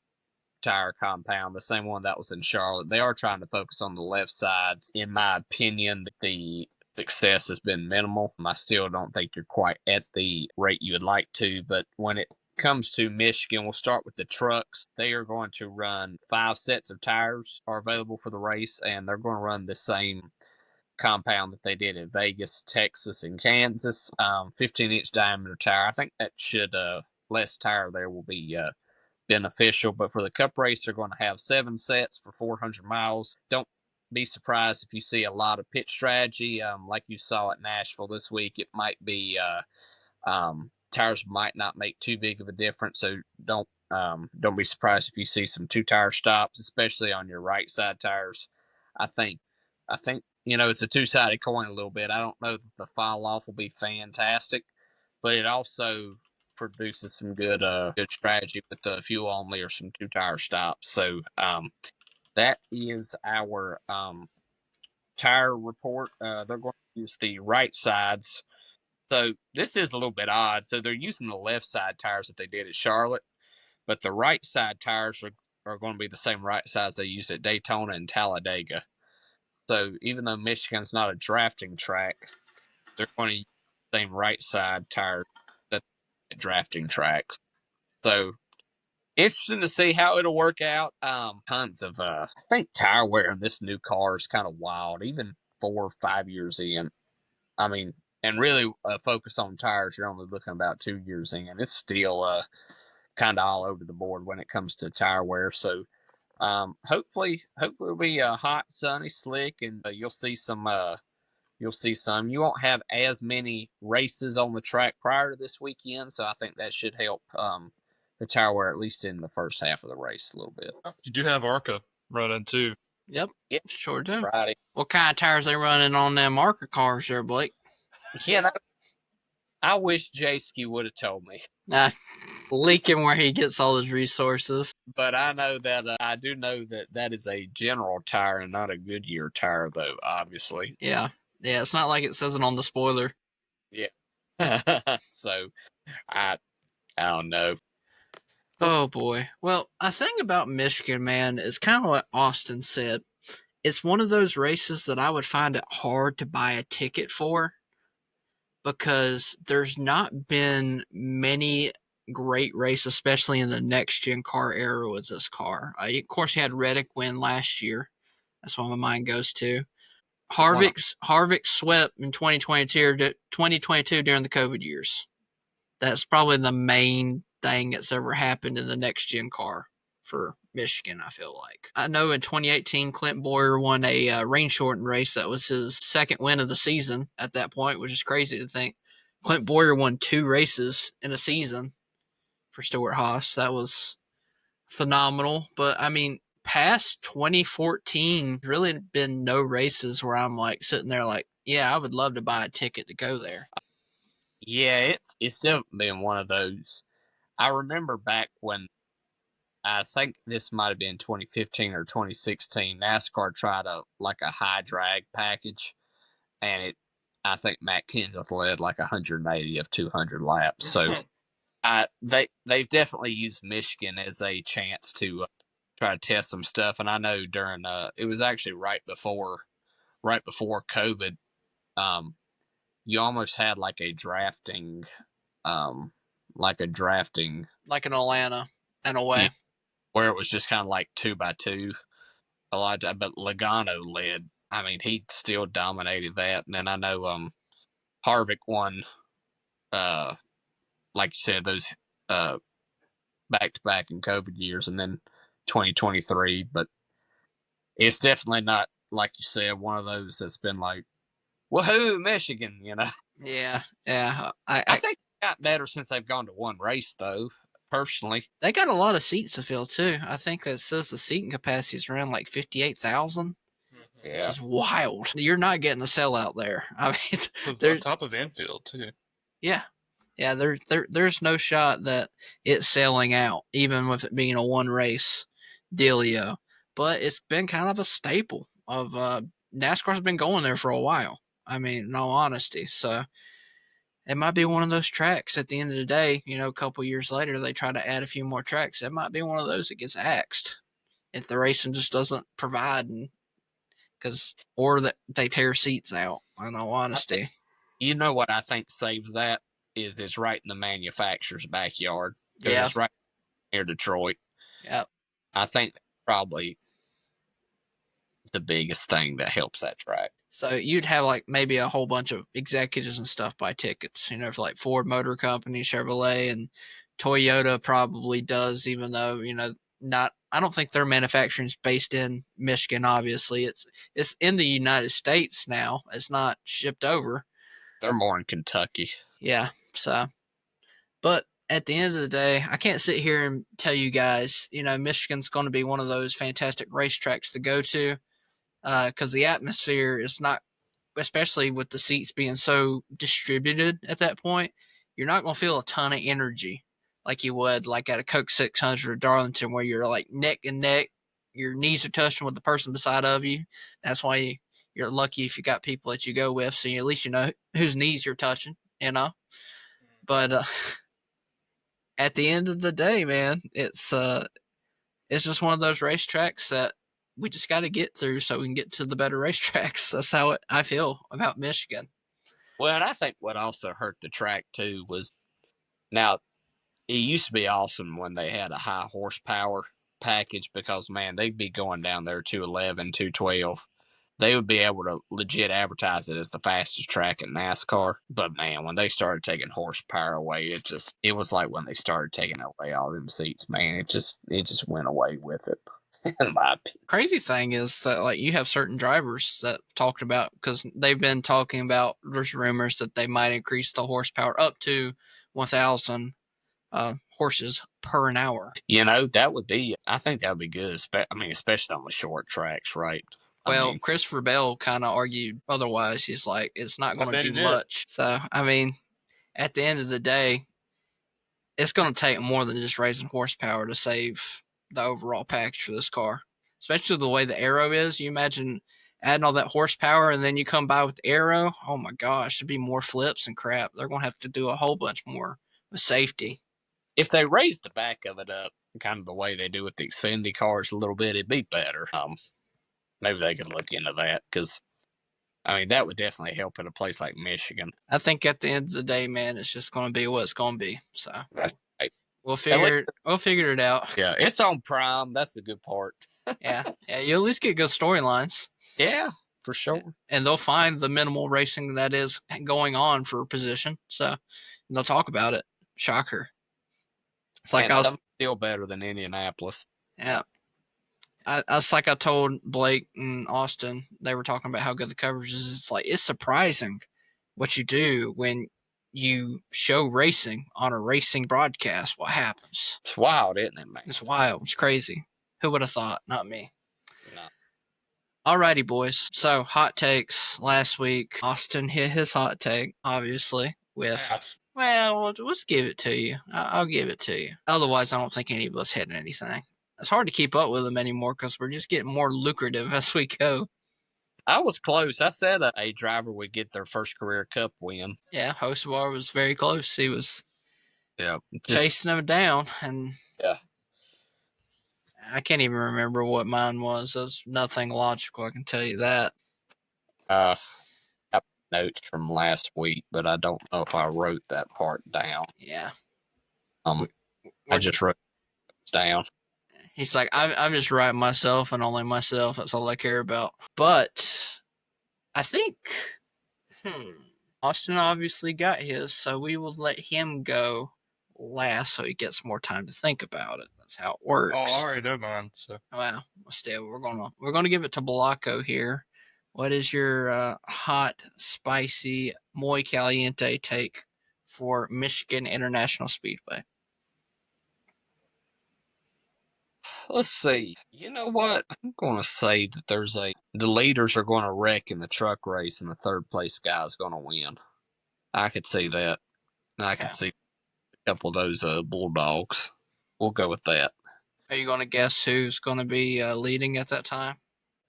Speaker 2: tire compound, the same one that was in Charlotte. They are trying to focus on the left sides. In my opinion, the success has been minimal. I still don't think you're quite at the rate you would like to, but when it comes to Michigan, we'll start with the trucks. They are going to run 5 sets of tires are available for the race, and they're going to run the same compound that they did in Vegas, Texas, and Kansas. 15-inch diameter tire. I think that should less tire there will be beneficial, but for the cup race, they're going to have 7 sets for 400 miles. Don't be surprised if you see a lot of pit strategy, like you saw at Nashville this week. It might be tires might not make too big of a difference, so don't be surprised if you see some 2-tire stops, especially on your right side tires. I think it's a 2-sided coin a little bit. I don't know that the fall off will be fantastic, but it also produces some good strategy with the fuel only or some 2-tire stops. So that is our tire report. They're going to use the right sides. So this is a little bit odd. So they're using the left side tires that they did at Charlotte, but the right side tires are going to be the same right size they used at Daytona and Talladega. So even though Michigan's not a drafting track, they're going to use the same right side tires that drafting tracks. So interesting to see how it'll work out. Tons of I think tire wear in this new car is kind of wild, even 4 or 5 years in. I mean, and really focus on tires, you're only looking about 2 years in. It's still kind of all over the board when it comes to tire wear. So hopefully it'll be hot, sunny, slick, and you'll see some. You won't have as many races on the track prior to this weekend, so I think that should help the tire wear at least in the first half of the race a little bit.
Speaker 3: You do have ARCA running too.
Speaker 1: Yep, sure do.
Speaker 2: Friday.
Speaker 1: What kind of tires they running on them marker cars there, Blake?
Speaker 2: You know, I wish J-Ski would have told me.
Speaker 1: Leaking where he gets all his resources.
Speaker 2: But I know that I do know that is a General tire and not a Goodyear tire, though. Obviously.
Speaker 1: Yeah. It's not like it says it on the spoiler.
Speaker 2: Yeah. So I don't know.
Speaker 1: Oh boy. Well, a thing about Michigan, man, is kind of what Austin said. It's one of those races that I would find it hard to buy a ticket for because there's not been many great races, especially in the next gen car era with this car. Of course, you had Reddick win last year. That's what my mind goes to. Harvick swept in 2022 during the COVID years. That's probably the main thing that's ever happened in the next gen car for Michigan, I feel like. I know in 2018, Clint Boyer won a rain shortened race. That was his second win of the season at that point, which is crazy to think. Clint Boyer won 2 races in a season for Stewart-Haas. That was phenomenal. But I mean, past 2014, really been no races where I'm like sitting there like, yeah, I would love to buy a ticket to go there.
Speaker 2: Yeah, it's still been one of those. I remember back when I think this might have been 2015 or 2016. NASCAR tried a high drag package, and I think Matt Kenseth led like 180 of 200 laps. So they've definitely used Michigan as a chance to try to test some stuff. And I know during it was actually right before COVID, you almost had like a drafting, like an
Speaker 1: Atlanta in a way.
Speaker 2: Where it was just kind of like 2x2 a lot of time. But Logano led. I mean, he still dominated that. And then I know Harvick won, like you said, those back-to-back in COVID years, and then 2023. But it's definitely not, like you said, one of those that's been like, woohoo, Michigan, you know?
Speaker 1: Yeah.
Speaker 2: I think it got better since they've gone to one race, though, personally.
Speaker 1: They got a lot of seats to fill, too. I think it says the seating capacity is around like 58,000.
Speaker 2: Yeah.
Speaker 1: Which is wild. You're not getting a sellout there. I mean,
Speaker 3: on top of infield, too.
Speaker 1: Yeah. There's no shot that it's selling out, even with it being a one race dealio. But it's been kind of a staple of NASCAR's been going there for a while. I mean, in all honesty. So it might be one of those tracks at the end of the day, a couple years later, they try to add a few more tracks. It might be one of those that gets axed if the racing just doesn't provide, or that they tear seats out, in all honesty.
Speaker 2: You know what I think saves that is it's right in the manufacturer's backyard. Because it's right near Detroit.
Speaker 1: Yep.
Speaker 2: I think that's probably the biggest thing that helps that track.
Speaker 1: So you'd have like maybe a whole bunch of executives and stuff buy tickets, for like Ford Motor Company, Chevrolet, and Toyota probably does, even though, I don't think their manufacturing is based in Michigan, obviously. It's in the United States now. It's not shipped over.
Speaker 2: They're more in Kentucky.
Speaker 1: Yeah, so. But at the end of the day, I can't sit here and tell you guys, Michigan's going to be one of those fantastic racetracks to go to because the atmosphere is not, especially with the seats being so distributed at that point, you're not going to feel a ton of energy like you would like at a Coke 600 or Darlington where you're like neck and neck, your knees are touching with the person beside of you. That's why you're lucky if you got people that you go with, so at least you know whose knees you're touching, you know. But at the end of the day, man, it's just one of those racetracks that we just got to get through so we can get to the better racetracks. That's how I feel about Michigan.
Speaker 2: Well, and I think what also hurt the track too was now it used to be awesome when they had a high horsepower package because man, they'd be going down there 211, 212. They would be able to legit advertise it as the fastest track in NASCAR. But man, when they started taking horsepower away, it was like when they started taking away all them seats, man, it just went away with it. In my opinion.
Speaker 1: Crazy thing is that like you have certain drivers that talked about, because they've been talking about, there's rumors that they might increase the horsepower up to 1,000 horses per an hour.
Speaker 2: You know, I think that would be good. Especially on the short tracks, right?
Speaker 1: Well, Christopher Bell kind of argued otherwise. He's like, it's not going to do much. So, I mean, at the end of the day, it's going to take more than just raising horsepower to save the overall package for this car. Especially the way the aero is. You imagine adding all that horsepower and then you come by with the aero. Oh my gosh, it'd be more flips and crap. They're going to have to do a whole bunch more with safety.
Speaker 2: If they raised the back of it up, kind of the way they do with the Xfinity cars a little bit, it'd be better. Maybe they could look into that because, I mean, that would definitely help in a place like Michigan.
Speaker 1: I think at the end of the day, man, it's just going to be what it's going to be. So
Speaker 2: right.
Speaker 1: we'll figure it out.
Speaker 2: Yeah, it's on Prime. That's the good part.
Speaker 1: yeah, you at least get good storylines.
Speaker 2: Yeah, for sure.
Speaker 1: And they'll find the minimal racing that is going on for position. So they'll talk about it. Shocker. It's like
Speaker 2: still better than Indianapolis.
Speaker 1: Yeah. It's like I told Blake and Austin, they were talking about how good the coverage is. It's like, it's surprising what you do when you show racing on a racing broadcast. What happens?
Speaker 2: It's wild, isn't it, man?
Speaker 1: It's wild. It's crazy. Who would have thought? Not me.
Speaker 2: No.
Speaker 1: Alrighty, boys. So, hot takes last week. Austin hit his hot take, obviously, with... Well, let's give it to you. I'll give it to you. Otherwise, I don't think any of us hit anything. It's hard to keep up with them anymore because we're just getting more lucrative as we go.
Speaker 2: I was close. I said a driver would get their first career Cup win.
Speaker 1: Yeah, Hocevar was very close. He was chasing him down. And
Speaker 2: yeah.
Speaker 1: I can't even remember what mine was. It was nothing logical, I can tell you that.
Speaker 2: I have notes from last week, but I don't know if I wrote that part down.
Speaker 1: Yeah.
Speaker 2: I just wrote it down.
Speaker 1: He's like, I'm just writing myself and only myself. That's all I care about. But I think Austin obviously got his, so we will let him go last so he gets more time to think about it. That's how it works.
Speaker 3: Oh, I already know mine. So
Speaker 1: well, still, we're gonna give it to Blanco here. What is your hot, spicy, muy caliente take for Michigan International Speedway?
Speaker 2: Let's see. You know what? I'm going to say that the leaders are going to wreck in the truck race and the third place guy is going to win. I could see that. I could see a couple of those Bulldogs. We'll go with that.
Speaker 1: Are you going to guess who's going to be leading at that time?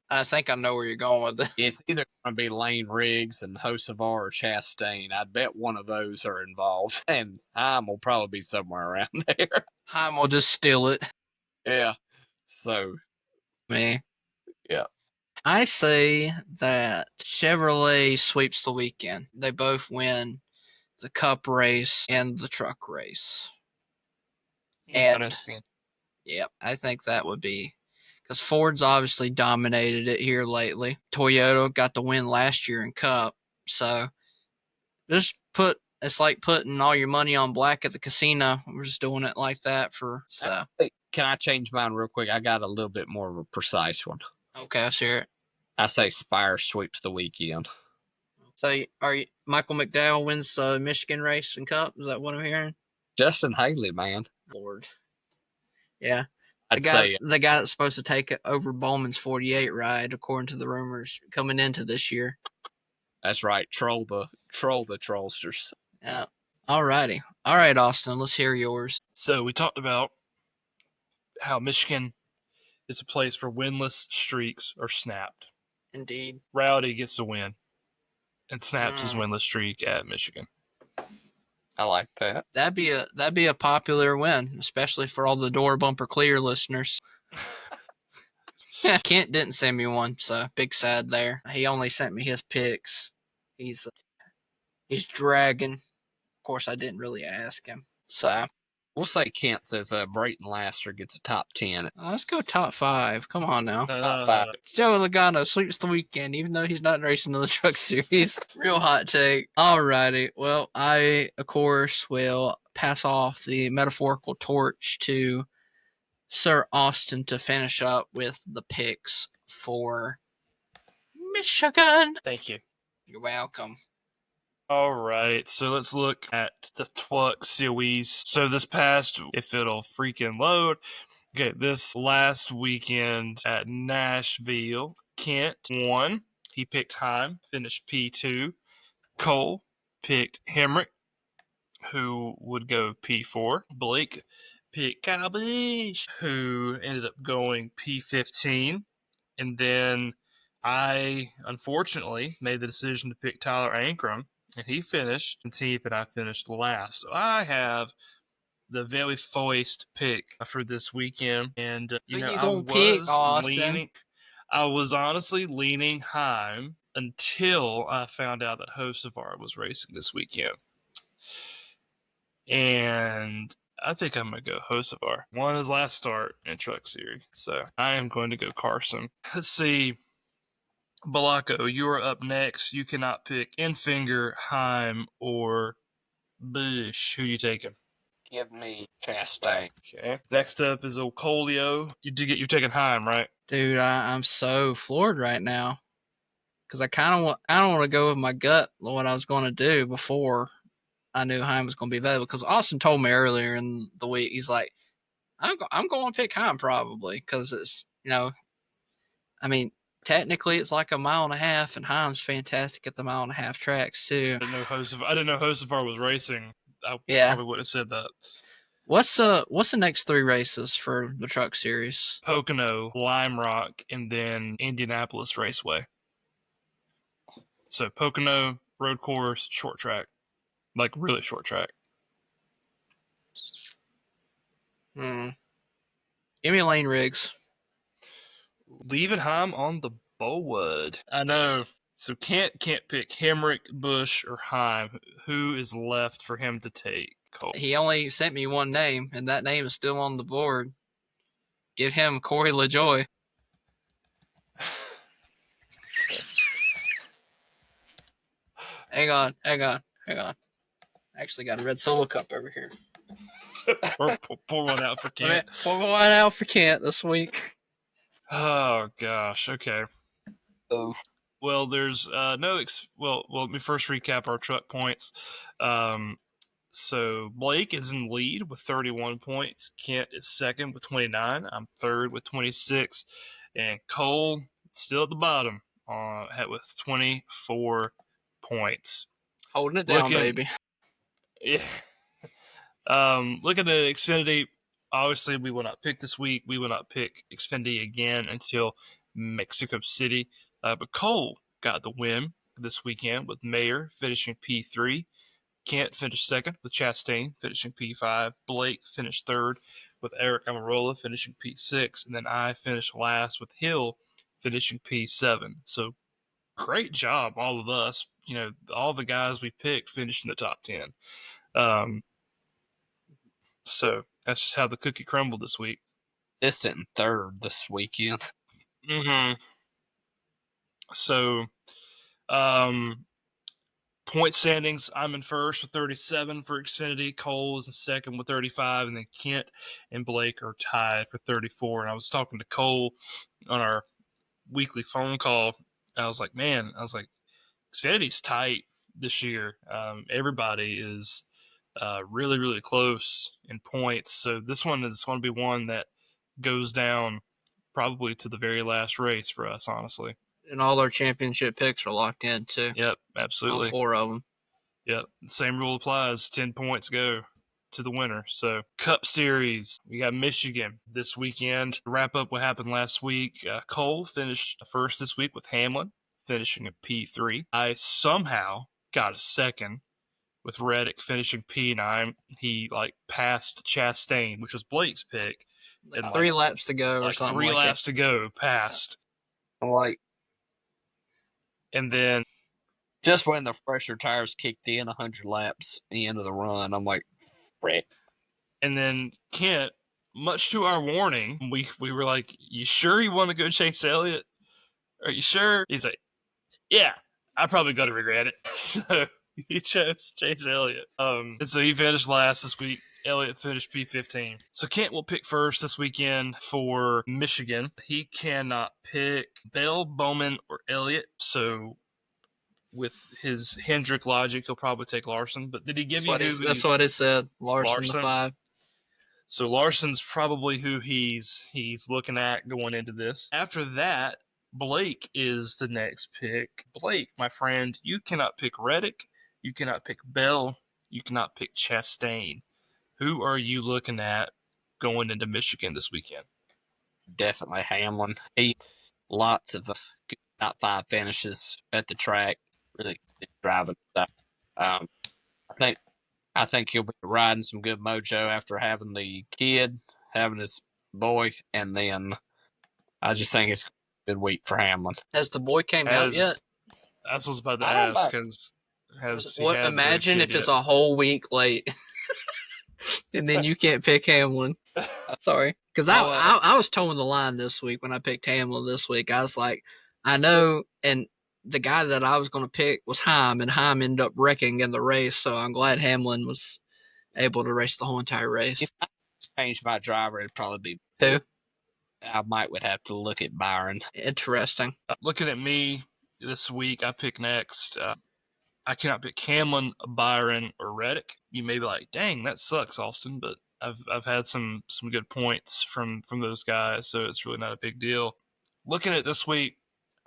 Speaker 1: I think I know where you're going with this.
Speaker 2: It's either going to be Lane Riggs and Hocevar or Chastain. I bet one of those are involved. And Heim will probably be somewhere around there.
Speaker 1: Heim will just steal it.
Speaker 2: Yeah. So.
Speaker 1: Me.
Speaker 2: Yeah.
Speaker 1: I say that Chevrolet sweeps the weekend. They both win the Cup race and the truck race. And yeah, I think that would be, because Ford's obviously dominated it here lately. Toyota got the win last year in Cup, so it's like putting all your money on black at the casino. We're just doing it like that for. So.
Speaker 2: Can I change mine real quick? I got a little bit more of a precise one.
Speaker 1: Okay, let's hear it.
Speaker 2: I say Spire sweeps the weekend.
Speaker 1: So, Michael McDowell wins Michigan race and Cup? Is that what I'm hearing?
Speaker 2: Justin Haley, man.
Speaker 1: Lord. Yeah.
Speaker 2: I'd say
Speaker 1: the guy that's supposed to take over Bowman's 48 ride, according to the rumors coming into this year.
Speaker 2: That's right. Troll the trollsters.
Speaker 1: Yeah. All righty. All right, Austin, let's hear yours.
Speaker 3: So we talked about how Michigan is a place where winless streaks are snapped.
Speaker 1: Indeed.
Speaker 3: Rowdy gets a win and snaps his winless streak at Michigan.
Speaker 2: I like that.
Speaker 1: That'd be a popular win, especially for all the door bumper clear listeners. Kent didn't send me one, so big sad there. He only sent me his picks. He's dragging. Of course, I didn't really ask him. So
Speaker 2: We'll say Kent says Brayton Laster gets a top 10.
Speaker 1: let's go top 5. Come on now.
Speaker 2: Top 5.
Speaker 1: Joe Logano sweeps the weekend, even though he's not racing in the truck series. Real hot take. Alrighty. Well, I, of course, will pass off the metaphorical torch to Sir Austin to finish up with the picks for Michigan.
Speaker 3: Thank you.
Speaker 1: You're welcome.
Speaker 3: All right, so let's look at the Truck Series. So this past, if it'll freaking load, okay, this last weekend at Nashville, Kent won. He picked Heim, finished P2. Cole picked Hemrick, who would go P4. Blake picked Kyle Busch, who ended up going P15. And then I, unfortunately, made the decision to pick Tyler Ankrum, and he finished 17th, and I finished last. So I have the very first pick for this weekend, and I was honestly leaning Heim until I found out that Hocevar'd was racing this weekend, and I think I'm going to go Hocevar. Won his last start in Truck Series, so I am going to go Carson. Let's see. Balako, you are up next. You cannot pick Enfinger, Heim, or Busch. Who you taking?
Speaker 2: Give me Chastain.
Speaker 3: Okay. Next up is Okolio. You're taking Heim, right?
Speaker 1: Dude, I'm so floored right now. Because I don't want to go with my gut what I was going to do before I knew Heim was going to be available. Because Austin told me earlier in the week, he's like, I'm going to pick Heim probably. Because it's, technically it's like a mile and a half, and Heim's fantastic at the mile and a half tracks too.
Speaker 3: I didn't know Hocevar was racing. I probably would have said that.
Speaker 1: What's the next 3 races for the Truck Series?
Speaker 3: Pocono, Lime Rock, and then Indianapolis Raceway. So Pocono, road course, short track. Like really short track.
Speaker 1: Give me Lane Riggs.
Speaker 3: Leaving Heim on the board. I know. So can't pick Hemrick, Busch, or Heim. Who is left for him to take? Cole.
Speaker 1: He only sent me one name, and that name is still on the board. Give him Corey LaJoie. Hang on. I actually got a red Solo Cup over here.
Speaker 3: pour one out for Kent.
Speaker 1: Pour one out for Kent this week.
Speaker 3: Oh gosh. Okay.
Speaker 2: Oh.
Speaker 3: Well, there's let me first recap our truck points. So Blake is in lead with 31 points. Kent is second with 29. I'm third with 26, and Cole still at the bottom with 24 points.
Speaker 1: Holding it down, baby.
Speaker 3: Yeah. Looking at Xfinity, obviously we will not pick this week. We will not pick Xfinity again until Mexico City. But Cole got the win this weekend with Mayer finishing P3. Kent finished second with Chastain finishing P5. Blake finished third with Eric Amarola finishing P6. And then I finished last with Hill finishing P7. So great job, all of us. All the guys we picked finished in the top 10. So that's just how the cookie crumbled this week.
Speaker 2: Distant in third this weekend.
Speaker 3: Mm-hmm. So, point standings, I'm in first with 37 for Xfinity. Cole is in second with 35, and then Kent and Blake are tied for 34. And I was talking to Cole on our weekly phone call. I was like, Xfinity's tight this year. Everybody is really, really close in points. So this one is going to be one that goes down probably to the very last race for us, honestly.
Speaker 1: And all our championship picks are locked in, too.
Speaker 3: Yep, absolutely.
Speaker 1: All 4 of them.
Speaker 3: Yep, the same rule applies. 10 points go. to the winner. So Cup Series, we got Michigan this weekend. To wrap up what happened last week, Cole finished first this week with Hamlin, finishing at P3. I somehow got a second with Reddick finishing P9. He passed Chastain, which was Blake's pick.
Speaker 1: And 3 laps to go or something
Speaker 3: 3
Speaker 1: like
Speaker 3: laps to go, passed. And then
Speaker 2: just when the fresher tires kicked in 100 laps at the end of the run, I'm like, frick.
Speaker 3: And then Kent, much to our warning, we were like, you sure you want to go chase Elliott? Are you sure? He's like, yeah, I'm probably going to regret it. So he chose Chase Elliott. And so he finished last this week. Elliott finished P15. So Kent will pick first this weekend for Michigan. He cannot pick Bell, Bowman, or Elliott. So with his Hendrick logic, he'll probably take Larson. But did he give you who?
Speaker 1: That's what it said. Larson the 5.
Speaker 3: So Larson's probably who he's looking at going into this. After that, Blake is the next pick. Blake, my friend, you cannot pick Reddick. You cannot pick Bell. You cannot pick Chastain. Who are you looking at going into Michigan this weekend?
Speaker 2: Definitely Hamlin. He lots of top 5 finishes at the track. Really good driving stuff. I think he'll be riding some good mojo after having the kid, having his boy, and then I just think it's a good week for Hamlin.
Speaker 1: Has the boy came out yet?
Speaker 3: That's what I was about to ask.
Speaker 1: Imagine if it's a whole week late, and then you can't pick Hamlin. Sorry, because I was towing the line this week when I picked Hamlin this week. I was like, I know, and the guy that I was going to pick was Heim, and Heim ended up wrecking in the race. So I'm glad Hamlin was able to race the whole entire race.
Speaker 2: If I changed my driver, it'd probably be
Speaker 1: who?
Speaker 2: I would have to look at Byron.
Speaker 1: Interesting.
Speaker 3: Looking at me this week, I pick next. I cannot pick Hamlin, Byron, or Reddick. You may be like, dang, that sucks, Austin, but I've had some good points from those guys, so it's really not a big deal. Looking at this week,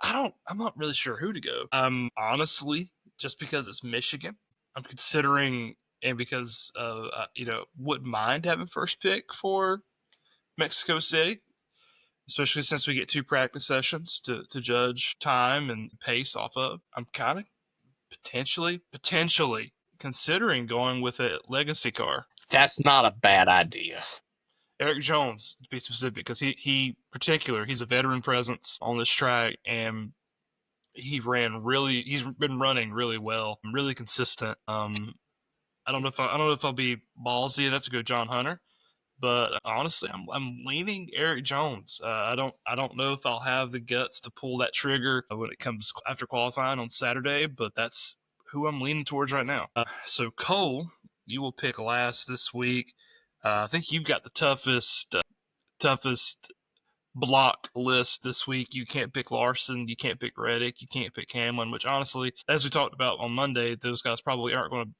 Speaker 3: I'm not really sure who to go. Honestly, just because it's Michigan, I'm considering, and because wouldn't mind having first pick for Mexico City, especially since we get 2 practice sessions to judge time and pace off of. I'm kind of potentially considering going with a legacy car.
Speaker 2: That's not a bad idea.
Speaker 3: Eric Jones, to be specific, because he's a veteran presence on this track, and he's been running really well, really consistent. I don't know if I'll be ballsy enough to go John Hunter, but honestly, I'm leaning Eric Jones. I don't know if I'll have the guts to pull that trigger when it comes after qualifying on Saturday, but that's who I'm leaning towards right now. So Cole, you will pick last this week. I think you've got the toughest block list this week. You can't pick Larson, you can't pick Reddick, you can't pick Hamlin, which honestly, as we talked about on Monday, those guys probably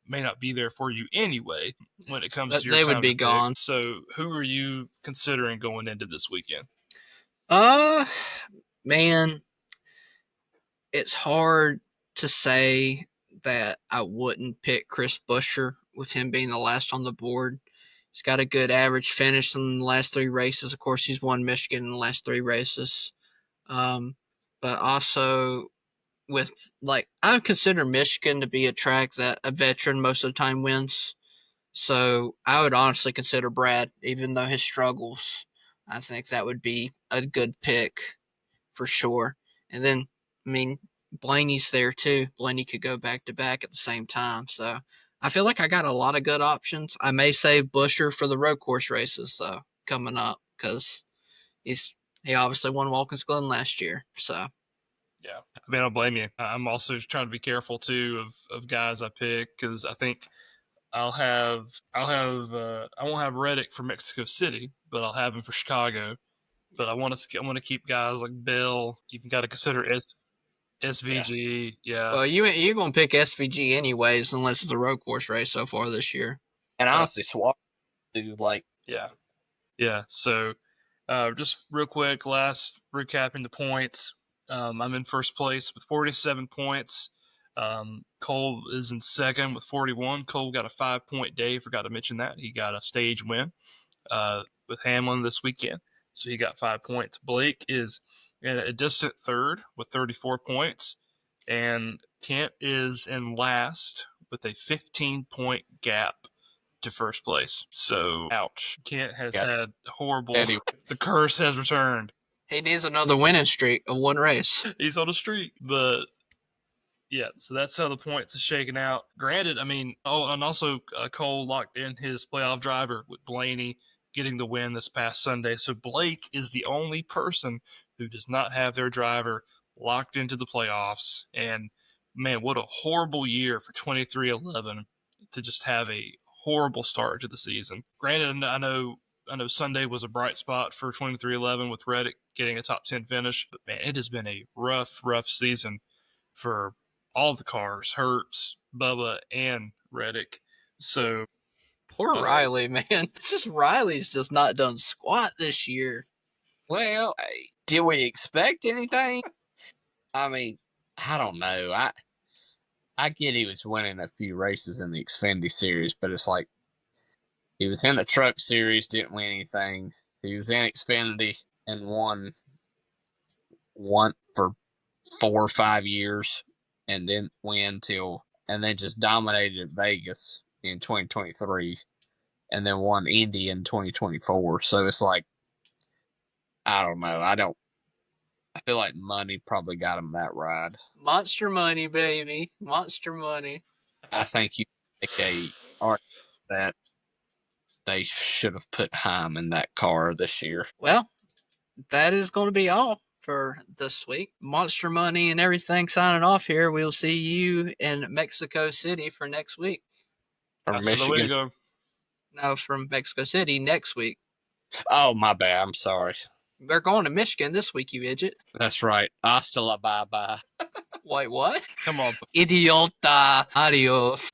Speaker 3: may not be there for you anyway when it comes to your
Speaker 1: time. They
Speaker 3: would
Speaker 1: would be gone.
Speaker 3: Pick. So who are you considering going into this weekend?
Speaker 1: Man, it's hard to say that I wouldn't pick Chris Buescher with him being the last on the board. He's got a good average finish in the last 3 races. Of course, he's won Michigan in the last 3 races. But also I would consider Michigan to be a track that a veteran most of the time wins. So I would honestly consider Brad, even though his struggles. I think that would be a good pick for sure. And then, Blaney's there too. Blaney could go back-to-back at the same time. So I feel like I got a lot of good options. I may save Buescher for the road course races, though, coming up, because he obviously won Watkins Glen last year. So,
Speaker 3: yeah, I don't blame you. I'm also trying to be careful too of guys I pick, because I think I won't have Reddick for Mexico City, but I'll have him for Chicago. But I want to keep guys like Bell. You've got to consider SVG. Yeah.
Speaker 1: Well, you're going to pick SVG anyways, unless it's a road course race so far this year.
Speaker 2: And honestly, swap to
Speaker 3: Yeah. So, just real quick, last recapping the points. I'm in first place with 47 points. Cole is in second with 41. Cole got a 5-point day. Forgot to mention that. He got a stage win with Hamlin this weekend, so he got 5 points. Blake is in a distant third with 34 points, and Kent is in last with a 15-point gap to first place. So, ouch. Kent has had horrible.
Speaker 2: Anyway.
Speaker 3: The curse has returned.
Speaker 1: He needs another winning streak of one race.
Speaker 3: He's on a streak, but yeah, so that's how the points is shaking out. Granted, I mean, and also Cole locked in his playoff driver with Blaney getting the win this past Sunday. So Blake is the only person who does not have their driver locked into the playoffs. And man, what a horrible year for 23-11 to just have a horrible start to the season. Granted, I know Sunday was a bright spot for 23-11 with Reddick getting a top 10 finish, but man, it has been a rough season for all the cars, Hertz, Bubba, and Reddick. So
Speaker 1: poor Riley, man. Riley's just not done squat this year.
Speaker 2: Well, did we expect anything? I mean, I don't know. I get he was winning a few races in the Xfinity series, but it's like he was in the Truck Series, didn't win anything. He was in Xfinity and won for 4 or 5 years, and didn't win and then just dominated Vegas in 2023, and then won Indy in 2024. So it's like, I don't know. I feel like money probably got him that ride.
Speaker 1: Monster money, baby. Monster money.
Speaker 2: I think you take that they should have put Heim in that car this year.
Speaker 1: Well, that is going to be all for this week. Monster money and everything signing off here. We'll see you in Mexico City for next week.
Speaker 2: From Michigan.
Speaker 1: No, from Mexico City next week.
Speaker 2: Oh, my bad. I'm sorry.
Speaker 1: We're going to Michigan this week, you idiot.
Speaker 2: That's right. Hasta la bye-bye.
Speaker 1: Wait, what?
Speaker 3: Come on.
Speaker 1: Idiota. Adios.